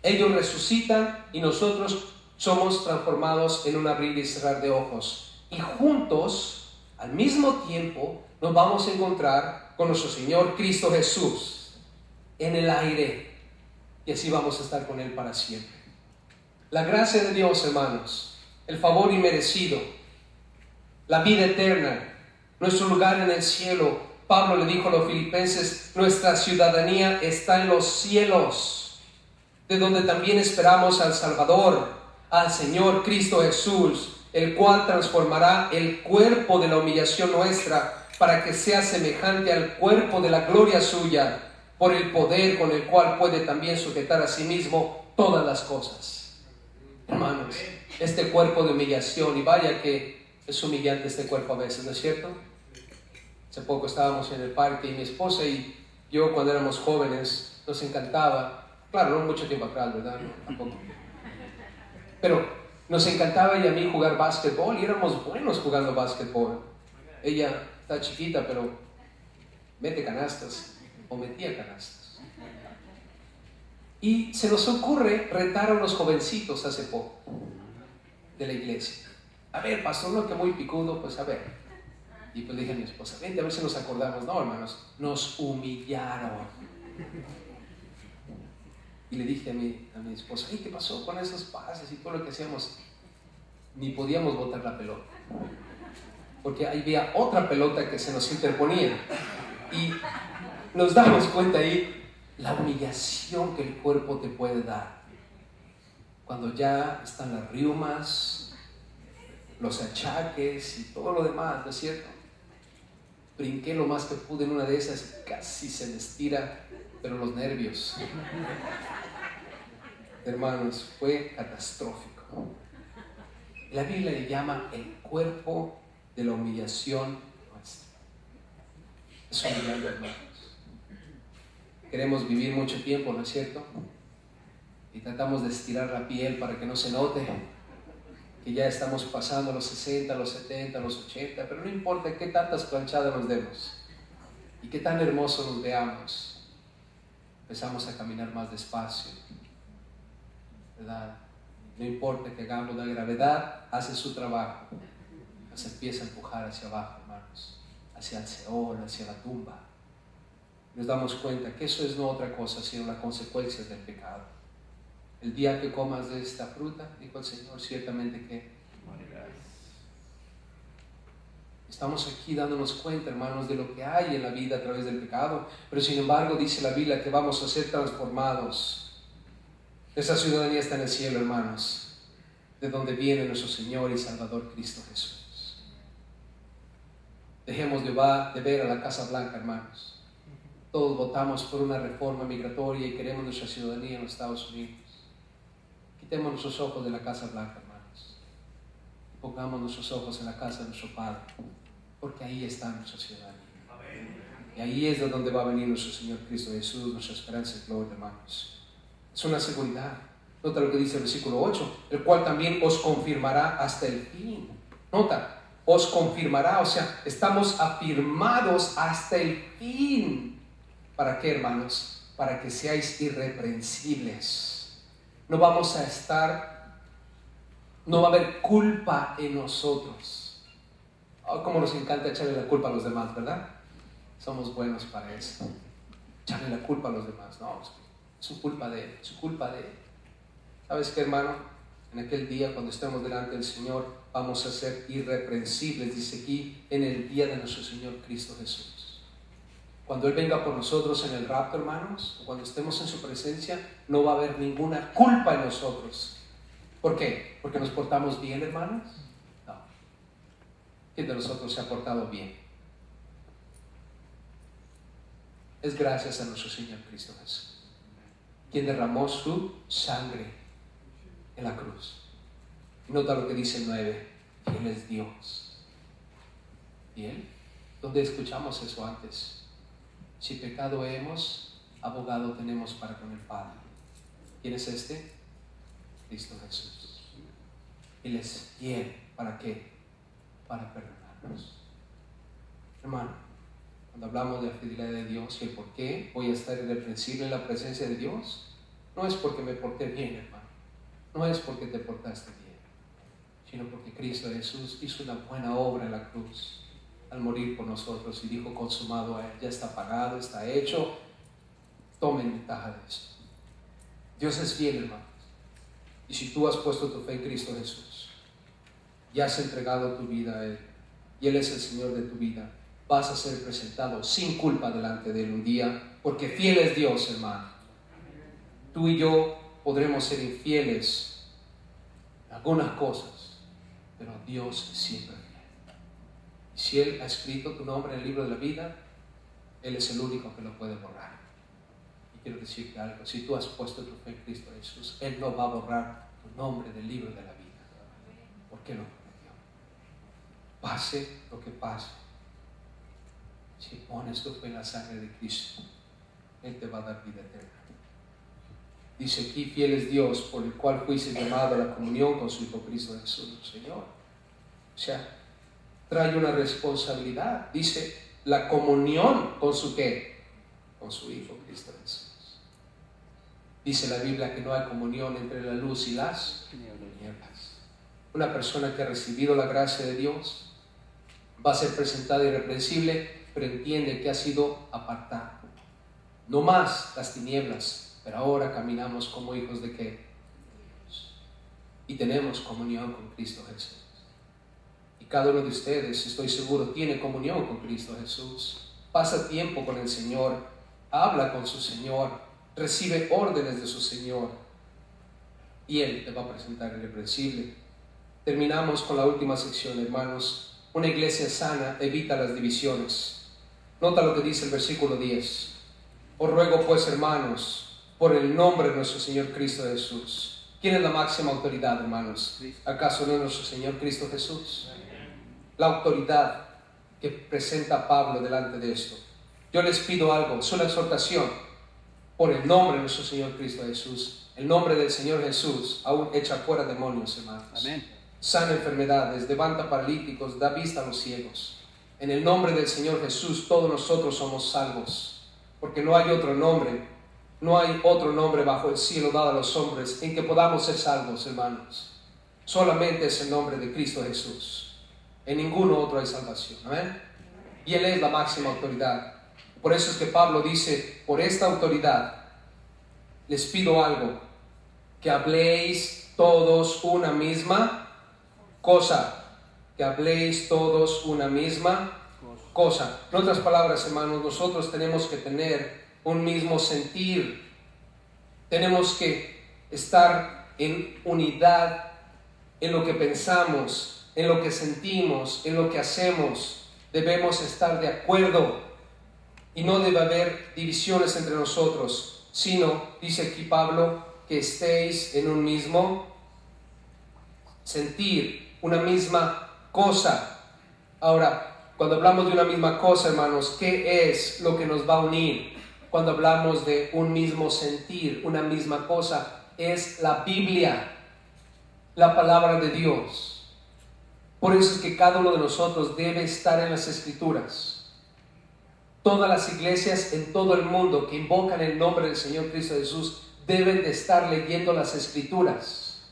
Ellos resucitan y nosotros somos transformados en un abrir y cerrar de ojos. Y juntos, al mismo tiempo, nos vamos a encontrar con nuestro Señor Cristo Jesús en el aire. Y así vamos a estar con Él para siempre. La gracia de Dios, hermanos, el favor inmerecido, la vida eterna, nuestro lugar en el cielo. Pablo le dijo a los filipenses, nuestra ciudadanía está en los cielos, de donde también esperamos al Salvador, al Señor Cristo Jesús, el cual transformará el cuerpo de la humillación nuestra para que sea semejante al cuerpo de la gloria suya, por el poder con el cual puede también sujetar a sí mismo todas las cosas. Hermanos, este cuerpo de humillación, y vaya que es humillante este cuerpo a veces, ¿no es cierto? Hace poco estábamos en el parque y mi esposa y yo, cuando éramos jóvenes, nos encantaba, claro, no mucho tiempo atrás, ¿verdad? No, tampoco. Pero nos encantaba ella y a mí jugar básquetbol y éramos buenos jugando básquetbol. Ella está chiquita, pero mete canastas o metía canastas. Y se nos ocurre retar a unos jovencitos hace poco de la iglesia. A ver, pastor, no que muy picudo, pues a ver. Y pues le dije a mi esposa, vente a ver si nos acordamos. No, hermanos, nos humillaron. Y le dije a mi esposa, ¿qué pasó con esos pases y todo lo que hacíamos? Ni podíamos botar la pelota, porque había otra pelota que se nos interponía. Y nos damos cuenta ahí la humillación que el cuerpo te puede dar. Cuando ya están las riumas, los achaques y todo lo demás, ¿no es cierto? Brinqué lo más que pude en una de esas y casi se me estira, pero los nervios. Hermanos, fue catastrófico. La Biblia le llama el cuerpo de la humillación nuestra. Es humillante, hermanos. Queremos vivir mucho tiempo, ¿no es cierto? Y tratamos de estirar la piel para que no se note que ya estamos pasando los 60, los 70, los 80, pero no importa qué tantas planchadas nos demos y qué tan hermosos nos veamos, empezamos a caminar más despacio, ¿verdad? No importa que hagamos, la gravedad hace su trabajo, nos empieza a empujar hacia abajo, hermanos, hacia el Seol, hacia la tumba. Nos damos cuenta que eso es no otra cosa sino la consecuencia del pecado. El día que comas de esta fruta, dijo el Señor, ciertamente que morirás. Estamos aquí dándonos cuenta, hermanos, de lo que hay en la vida a través del pecado, pero sin embargo dice la Biblia que vamos a ser transformados. Esa ciudadanía está en el cielo, hermanos, de donde viene nuestro Señor y Salvador Cristo Jesús. Dejemos de ver a la Casa Blanca, hermanos. Todos votamos por una reforma migratoria y queremos nuestra ciudadanía en los Estados Unidos. Quitemos nuestros ojos de la Casa Blanca, hermanos. Pongamos nuestros ojos en la casa de nuestro Padre, porque ahí está nuestra ciudadanía. Y ahí es de donde va a venir nuestro Señor Cristo Jesús, nuestra esperanza y gloria, hermanos. Es una seguridad. Nota lo que dice el versículo 8, el cual también os confirmará hasta el fin. Nota, os confirmará, o sea, estamos afirmados hasta el fin. ¿Para qué, hermanos? Para que seáis irreprensibles. No vamos a estar, no va a haber culpa en nosotros. Oh, cómo nos encanta echarle la culpa a los demás, ¿verdad? Somos buenos para eso. Echarle la culpa a los demás. No, es su culpa de él, su culpa de él. ¿Sabes qué, hermano? En aquel día, cuando estemos delante del Señor, vamos a ser irreprensibles, dice aquí, en el día de nuestro Señor Cristo Jesús. Cuando Él venga por nosotros en el rapto, hermanos, cuando estemos en su presencia, no va a haber ninguna culpa en nosotros. ¿Por qué? ¿Porque nos portamos bien, hermanos? No. ¿Quién de nosotros se ha portado bien? Es gracias a nuestro Señor Cristo Jesús, quien derramó su sangre en la cruz. Y nota lo que dice el 9, Él es Dios. ¿Y Él? ¿Dónde escuchamos eso antes? Si pecado hemos, abogado tenemos para con el Padre. ¿Quién es este? Cristo Jesús. Él es fiel. ¿Para qué? Para perdonarnos. Hermano, cuando hablamos de la fidelidad de Dios y el por qué voy a estar irreprensible en la presencia de Dios, no es porque me porté bien, hermano. No es porque te portaste bien, sino porque Cristo Jesús hizo una buena obra en la cruz al morir por nosotros y dijo: consumado, ya está pagado, está hecho. Tomen ventaja de esto. Dios es fiel, hermanos, y si tú has puesto tu fe en Cristo Jesús y has entregado tu vida a Él y Él es el Señor de tu vida, vas a ser presentado sin culpa delante de Él un día, porque fiel es Dios, hermano. Tú y yo podremos ser infieles en algunas cosas, pero Dios es siempre fiel. Si Él ha escrito tu nombre en el libro de la vida, Él es el único que lo puede borrar. Y quiero decirte algo: si tú has puesto tu fe en Cristo Jesús, Él no va a borrar tu nombre del libro de la vida, porque lo prometió. Pase lo que pase, si pones tu fe en la sangre de Cristo, Él te va a dar vida eterna. Dice aquí: fiel es Dios, por el cual fuiste llamado a la comunión con su Hijo Cristo Jesús, Señor. O sea, trae una responsabilidad. Dice: la comunión con su ¿qué? Con su Hijo Cristo Jesús. Dice la Biblia que no hay comunión entre la luz y las tinieblas. Una persona que ha recibido la gracia de Dios va a ser presentada irreprensible, pero entiende que ha sido apartado. No más las tinieblas, pero ahora caminamos como hijos de ¿qué? Dios. Y tenemos comunión con Cristo Jesús. Cada uno de ustedes, estoy seguro, tiene comunión con Cristo Jesús. pasa tiempo con el Señor, habla con su Señor, recibe órdenes de su Señor y Él te va a presentar irreprensible. Terminamos con la última sección, hermanos. Una iglesia sana evita las divisiones. Nota lo que dice el versículo 10. Os ruego pues, hermanos, por el nombre de nuestro Señor Cristo Jesús. ¿Quién es la máxima autoridad, hermanos? ¿Acaso no es nuestro Señor Cristo Jesús? La autoridad que presenta Pablo delante de esto. Yo les pido algo, es una exhortación. Por el nombre de nuestro Señor Cristo Jesús, el nombre del Señor Jesús, aún echa fuera demonios, hermanos. Amén. Sana enfermedades, levanta paralíticos, da vista a los ciegos. En el nombre del Señor Jesús, todos nosotros somos salvos, porque no hay otro nombre, no hay otro nombre bajo el cielo dado a los hombres en que podamos ser salvos, hermanos. Solamente es el nombre de Cristo Jesús. En ninguno otro hay salvación. Amén. Y Él es la máxima autoridad. Por eso es que Pablo dice, por esta autoridad les pido algo, que habléis todos una misma cosa, que habléis todos una misma cosa. En otras palabras, hermanos, nosotros tenemos que tener un mismo sentir, tenemos que estar en unidad en lo que pensamos, en lo que sentimos, en lo que hacemos. Debemos estar de acuerdo y no debe haber divisiones entre nosotros, sino, dice aquí Pablo, que estéis en un mismo sentir, una misma cosa. Ahora, cuando hablamos de una misma cosa, hermanos, ¿qué es lo que nos va a unir? Cuando hablamos de un mismo sentir, una misma cosa, es la Biblia, la palabra de Dios. Por eso es que cada uno de nosotros debe estar en las Escrituras. Todas las iglesias en todo el mundo que invocan el nombre del Señor Cristo Jesús deben de estar leyendo las Escrituras.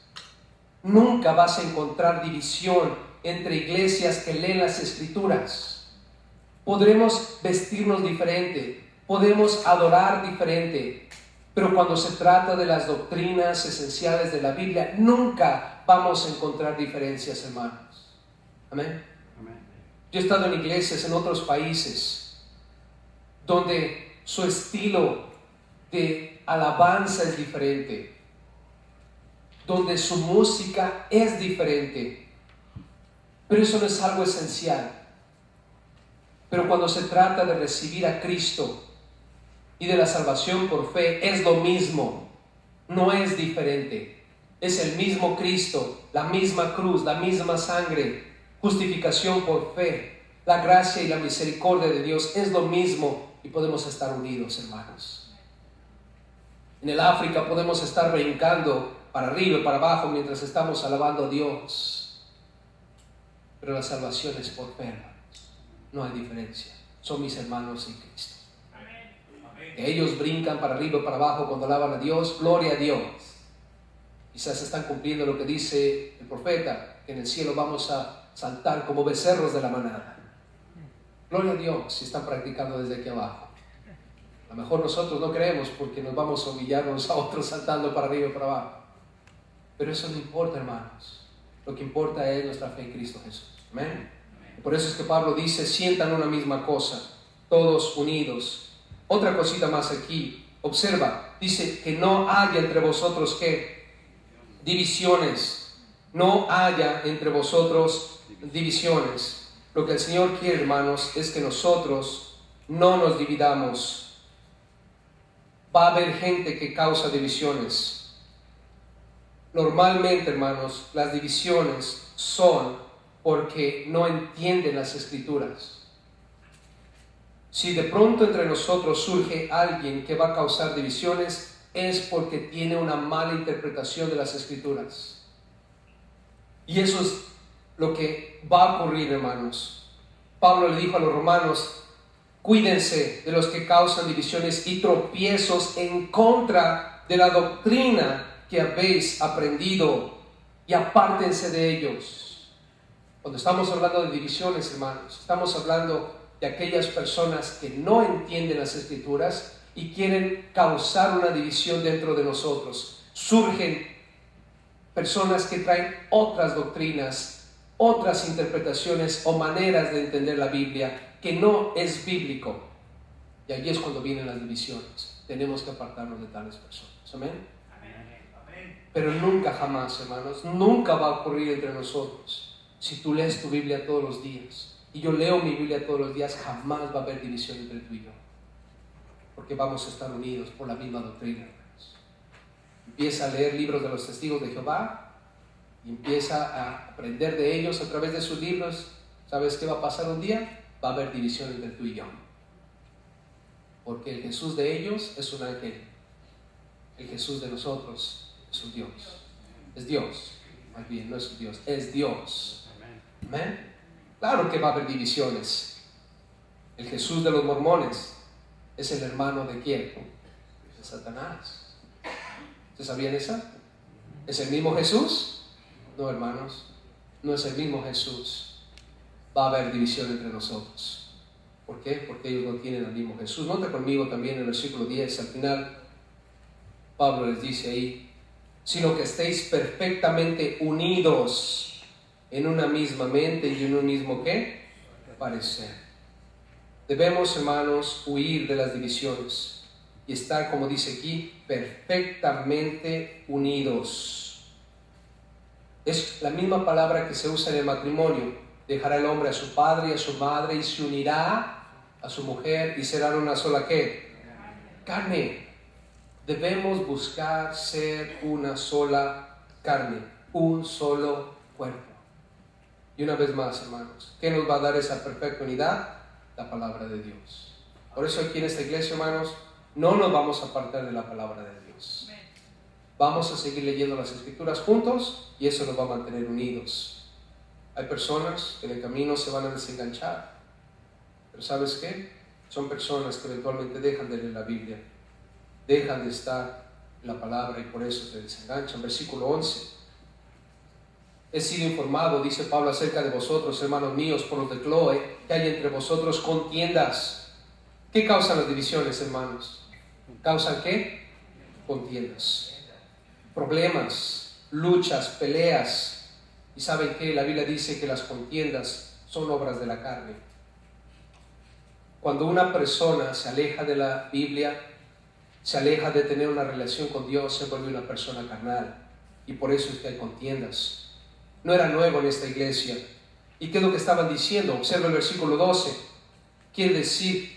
Nunca vas a encontrar división entre iglesias que leen las Escrituras. Podremos vestirnos diferente, podemos adorar diferente, pero cuando se trata de las doctrinas esenciales de la Biblia, nunca vamos a encontrar diferencias, hermanos. Amén. Yo he estado en iglesias en otros países donde su estilo de alabanza es diferente, donde su música es diferente, pero eso no es algo esencial. Pero cuando se trata de recibir a Cristo y de la salvación por fe, es lo mismo, no es diferente. Es el mismo Cristo, la misma cruz, la misma sangre, justificación por fe, la gracia y la misericordia de Dios es lo mismo. Y podemos estar unidos, hermanos. En el África podemos estar brincando para arriba y para abajo mientras estamos alabando a Dios. Pero la salvación es por fe, hermanos. No hay diferencia. Son mis hermanos en Cristo. Que ellos brincan para arriba y para abajo cuando alaban a Dios. Gloria a Dios. Quizás están cumpliendo lo que dice el profeta, que en el cielo vamos a saltar como becerros de la manada. Gloria a Dios si están practicando desde aquí abajo. A lo mejor nosotros no creemos porque nos vamos a humillar unos a otros saltando para arriba y para abajo. Pero eso no importa, hermanos. Lo que importa es nuestra fe en Cristo Jesús. Amén. Por eso es que Pablo dice, sientan una misma cosa, todos unidos. Otra cosita más aquí. Observa, dice que no haya entre vosotros ¿qué? Divisiones. No haya entre vosotros divisiones. Lo que el Señor quiere, hermanos, es que nosotros no nos dividamos. Va a haber gente que causa divisiones. Normalmente, hermanos, las divisiones son porque no entienden las Escrituras. Si de pronto entre nosotros surge alguien que va a causar divisiones, es porque tiene una mala interpretación de las Escrituras. Y eso es lo que va a ocurrir, hermanos. Pablo le dijo a los romanos, cuídense de los que causan divisiones y tropiezos en contra de la doctrina que habéis aprendido, y apártense de ellos. Cuando estamos hablando de divisiones, hermanos, estamos hablando de aquellas personas que no entienden las Escrituras y quieren causar una división dentro de nosotros. Surgen personas que traen otras doctrinas, otras interpretaciones o maneras de entender la Biblia que no es bíblico. Y ahí es cuando vienen las divisiones. Tenemos que apartarnos de tales personas. Amén. Pero nunca, jamás, hermanos, nunca va a ocurrir entre nosotros. Si tú lees tu Biblia todos los días y yo leo mi Biblia todos los días, jamás va a haber división entre tú y yo, porque vamos a estar unidos por la misma doctrina, hermanos. Empieza a leer libros de los testigos de Jehová y empieza a aprender de ellos a través de sus libros. ¿Sabes qué va a pasar un día? Va a haber división entre tú y yo, porque el Jesús de ellos es un ángel, el Jesús de nosotros es un Dios. Es Dios. Más bien, no es un Dios, es Dios. Amén. Claro que va a haber divisiones. El Jesús de los mormones es el hermano de ¿quién? De Satanás. ¿Ustedes sabían eso? ¿Es el mismo Jesús? No, hermanos, no es el mismo Jesús. Va a haber división entre nosotros. ¿Por qué? Porque ellos no tienen al mismo Jesús. Nota conmigo también el versículo 10, al final Pablo les dice ahí: sino que estéis perfectamente unidos en una misma mente y en un mismo ¿qué? Parecer. Debemos, hermanos, huir de las divisiones y estar, como dice aquí, perfectamente unidos. Es la misma palabra que se usa en el matrimonio. Dejará el hombre a su padre y a su madre y se unirá a su mujer y serán una sola ¿qué? Carne. Debemos buscar ser una sola carne, un solo cuerpo. Y una vez más, hermanos, ¿qué nos va a dar esa perfecta unidad? La palabra de Dios. Por eso aquí en esta iglesia, hermanos, no nos vamos a apartar de la palabra de Dios. Vamos a seguir leyendo las Escrituras juntos y eso nos va a mantener unidos. Hay personas que en el camino se van a desenganchar, pero ¿sabes qué? Son personas que eventualmente dejan de leer la Biblia, dejan de estar en la palabra y por eso se desenganchan. Versículo 11: he sido informado, dice Pablo, acerca de vosotros, hermanos míos, por los de Cloe, que hay entre vosotros contiendas. ¿Qué causan las divisiones, hermanos? ¿Causan qué? Contiendas, problemas, luchas, peleas. ¿Y saben qué? La Biblia dice que las contiendas son obras de la carne. Cuando una persona se aleja de la Biblia, se aleja de tener una relación con Dios, se vuelve una persona carnal. Y por eso es que hay contiendas. No era nuevo en esta iglesia. ¿Y qué es lo que estaban diciendo? Observa el versículo 12. Quiere decir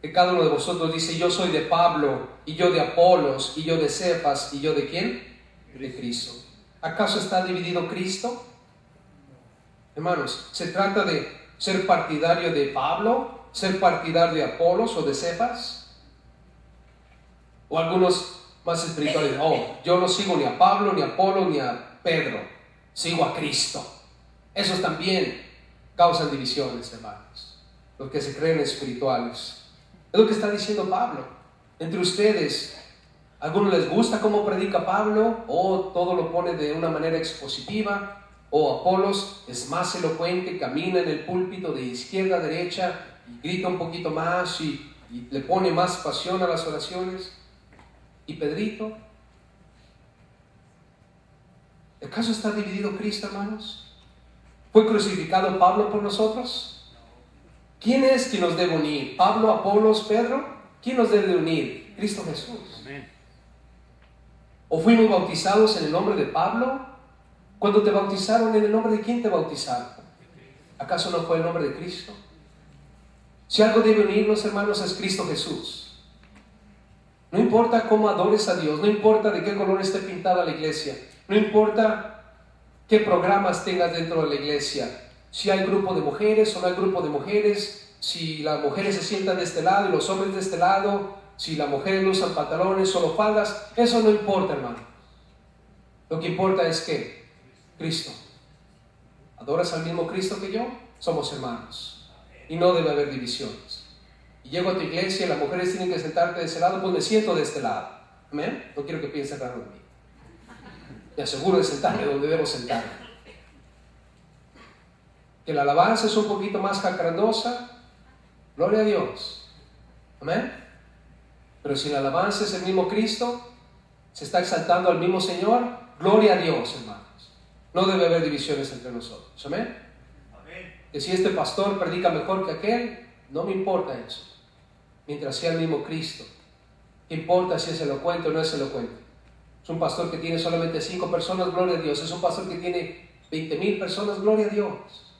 que cada uno de vosotros dice: yo soy de Pablo, y yo de Apolos, y yo de Cefas, y yo de ¿quién? De Cristo. ¿Acaso está dividido Cristo? Hermanos, ¿se trata de ser partidario de Pablo, ser partidario de Apolos o de Cefas? O algunos más espirituales: oh, yo no sigo ni a Pablo, ni a Apolo, ni a Pedro, sigo a Cristo. Esos también causan divisiones, hermanos, los que se creen espirituales. Es lo que está diciendo Pablo. Entre ustedes, ¿a algunos les gusta cómo predica Pablo? ¿O todo lo pone de una manera expositiva? ¿O Apolos es más elocuente, camina en el púlpito de izquierda a derecha y grita un poquito más y le pone más pasión a las oraciones? ¿Y Pedrito? ¿Acaso está dividido Cristo, hermanos? ¿Fue crucificado Pablo por nosotros? ¿Quién es quien nos debe unir? ¿Pablo, Apolos, Pedro? ¿Quién nos debe unir? Cristo Jesús. Amén. ¿O fuimos bautizados en el nombre de Pablo? Cuando te bautizaron, ¿en el nombre de quién te bautizaron? ¿Acaso no fue el nombre de Cristo? Si algo debe unirnos, hermanos, es Cristo Jesús. No importa cómo adores a Dios, no importa de qué color esté pintada la iglesia, no importa qué programas tengas dentro de la iglesia, si hay grupo de mujeres o no hay grupo de mujeres, si las mujeres se sientan de este lado y los hombres de este lado, si las mujeres no usan pantalones, solo faldas, eso no importa, hermano. Lo que importa es que Cristo. ¿Adoras al mismo Cristo que yo? Somos hermanos y no debe haber divisiones. Y llego a tu iglesia y las mujeres tienen que sentarte de ese lado, pues me siento de este lado. ¿Amén? No quiero que piensen raro de mí. Me aseguro de sentarme donde debo sentarme. Que la alabanza es un poquito más jacarandosa, gloria a Dios. ¿Amén? Pero si la alabanza es el mismo Cristo, se está exaltando al mismo Señor, gloria a Dios, hermanos. No debe haber divisiones entre nosotros. ¿Amén? Que si este pastor predica mejor que aquel, no me importa eso. mientras sea el mismo Cristo. ¿Qué importa si es elocuente o no es elocuente? Es un pastor que tiene solamente 5 personas, gloria a Dios. Es un pastor que tiene 20,000 personas, gloria a Dios.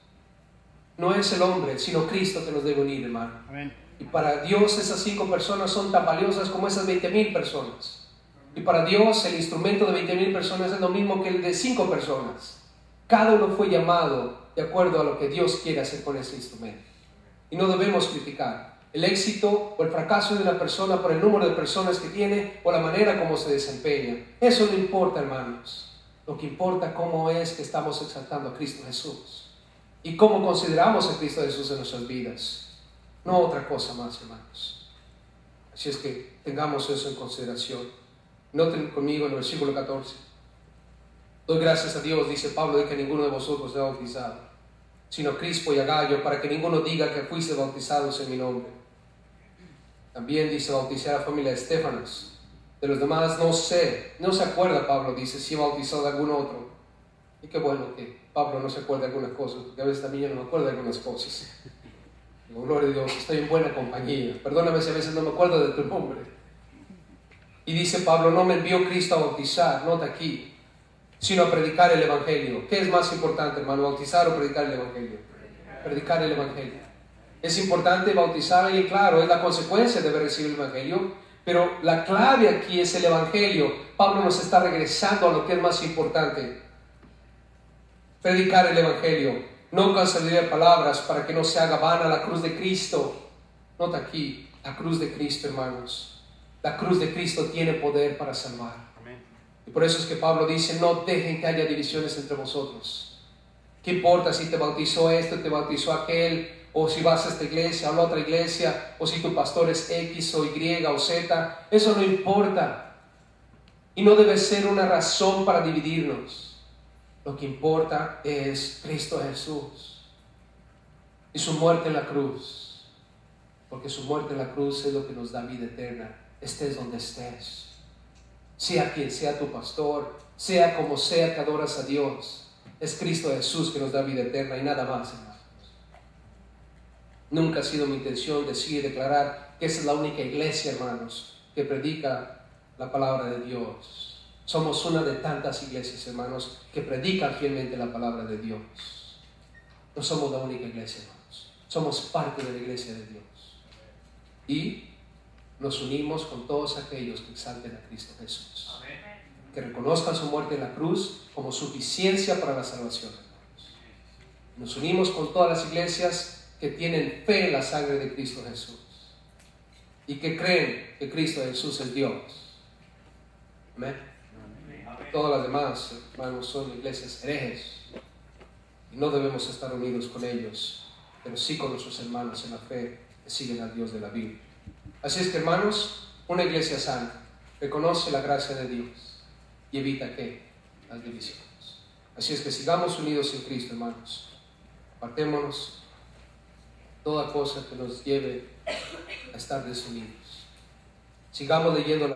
No es el hombre, sino Cristo que nos debe unir, hermano. Amén. Y para Dios esas 5 personas son tan valiosas como esas 20,000 personas. Y para Dios el instrumento de 20,000 personas es lo mismo que el de 5 personas. Cada uno fue llamado de acuerdo a lo que Dios quiere hacer con ese instrumento. Y no debemos criticar el éxito o el fracaso de una persona por el número de personas que tiene o la manera como se desempeña. Eso no importa, hermanos. Lo que importa cómo es que estamos exaltando a Cristo Jesús y cómo consideramos a Cristo Jesús en nuestras vidas. No otra cosa más, hermanos. Así es que tengamos eso en consideración. Noten conmigo en el versículo 14. Doy gracias a Dios, dice Pablo, de que ninguno de vosotros sea bautizado, sino Crispo y Agallo, para que ninguno diga que fuiste bautizados en mi nombre. También dice bauticé a la familia de Estefanas. De los demás no sé, no se acuerda Pablo, dice, si bautizado a algún otro. Y qué bueno que Pablo no se acuerda de algunas cosas, porque a veces también yo no me acuerdo de algunas cosas. Digo, gloria a Dios, estoy en buena compañía. Perdóname si a veces no me acuerdo de tu nombre. Y dice Pablo, no me envió Cristo a bautizar, nota aquí, sino a predicar el Evangelio. ¿Qué es más importante, hermano, bautizar o predicar el Evangelio? Predicar el Evangelio. Es importante bautizar y claro, es la consecuencia de haber recibido el Evangelio, pero la clave aquí es el Evangelio. Pablo nos está regresando a lo que es más importante. Predicar el Evangelio. No cansaré de palabras para que no se haga vana la cruz de Cristo. Nota aquí, la cruz de Cristo, hermanos. La cruz de Cristo tiene poder para salvar. Y por eso es que Pablo dice, no dejen que haya divisiones entre vosotros. ¿Qué importa si te bautizó este, te bautizó aquel, o si vas a esta iglesia o a la otra iglesia, o si tu pastor es X o Y o Z? Eso no importa. Y no debe ser una razón para dividirnos. Lo que importa es Cristo Jesús y su muerte en la cruz. Porque su muerte en la cruz es lo que nos da vida eterna, estés donde estés. Sea quien sea tu pastor, sea como sea que adoras a Dios, es Cristo Jesús que nos da vida eterna y nada más, hermanos. Nunca ha sido mi intención decir y declarar que esa es la única iglesia, hermanos, que predica la palabra de Dios. Somos una de tantas iglesias, hermanos, que predican fielmente la palabra de Dios. No somos la única iglesia, hermanos. Somos parte de la iglesia de Dios. Y nos unimos con todos aquellos que exalten a Cristo Jesús. Amén. Que reconozcan su muerte en la cruz como suficiencia para la salvación. Nos unimos con todas las iglesias que tienen fe en la sangre de Cristo Jesús y que creen que Cristo Jesús es Dios. Amén. Todas las demás, hermanos, son iglesias herejes y no debemos estar unidos con ellos, pero sí con nuestros hermanos en la fe que siguen al Dios de la Biblia. Así es que, hermanos, una iglesia sana reconoce la gracia de Dios y evita ¿qué? Las divisiones. Así es que sigamos unidos en Cristo, hermanos. Apartémonos toda cosa que nos lleve a estar desunidos. Sigamos leyendo la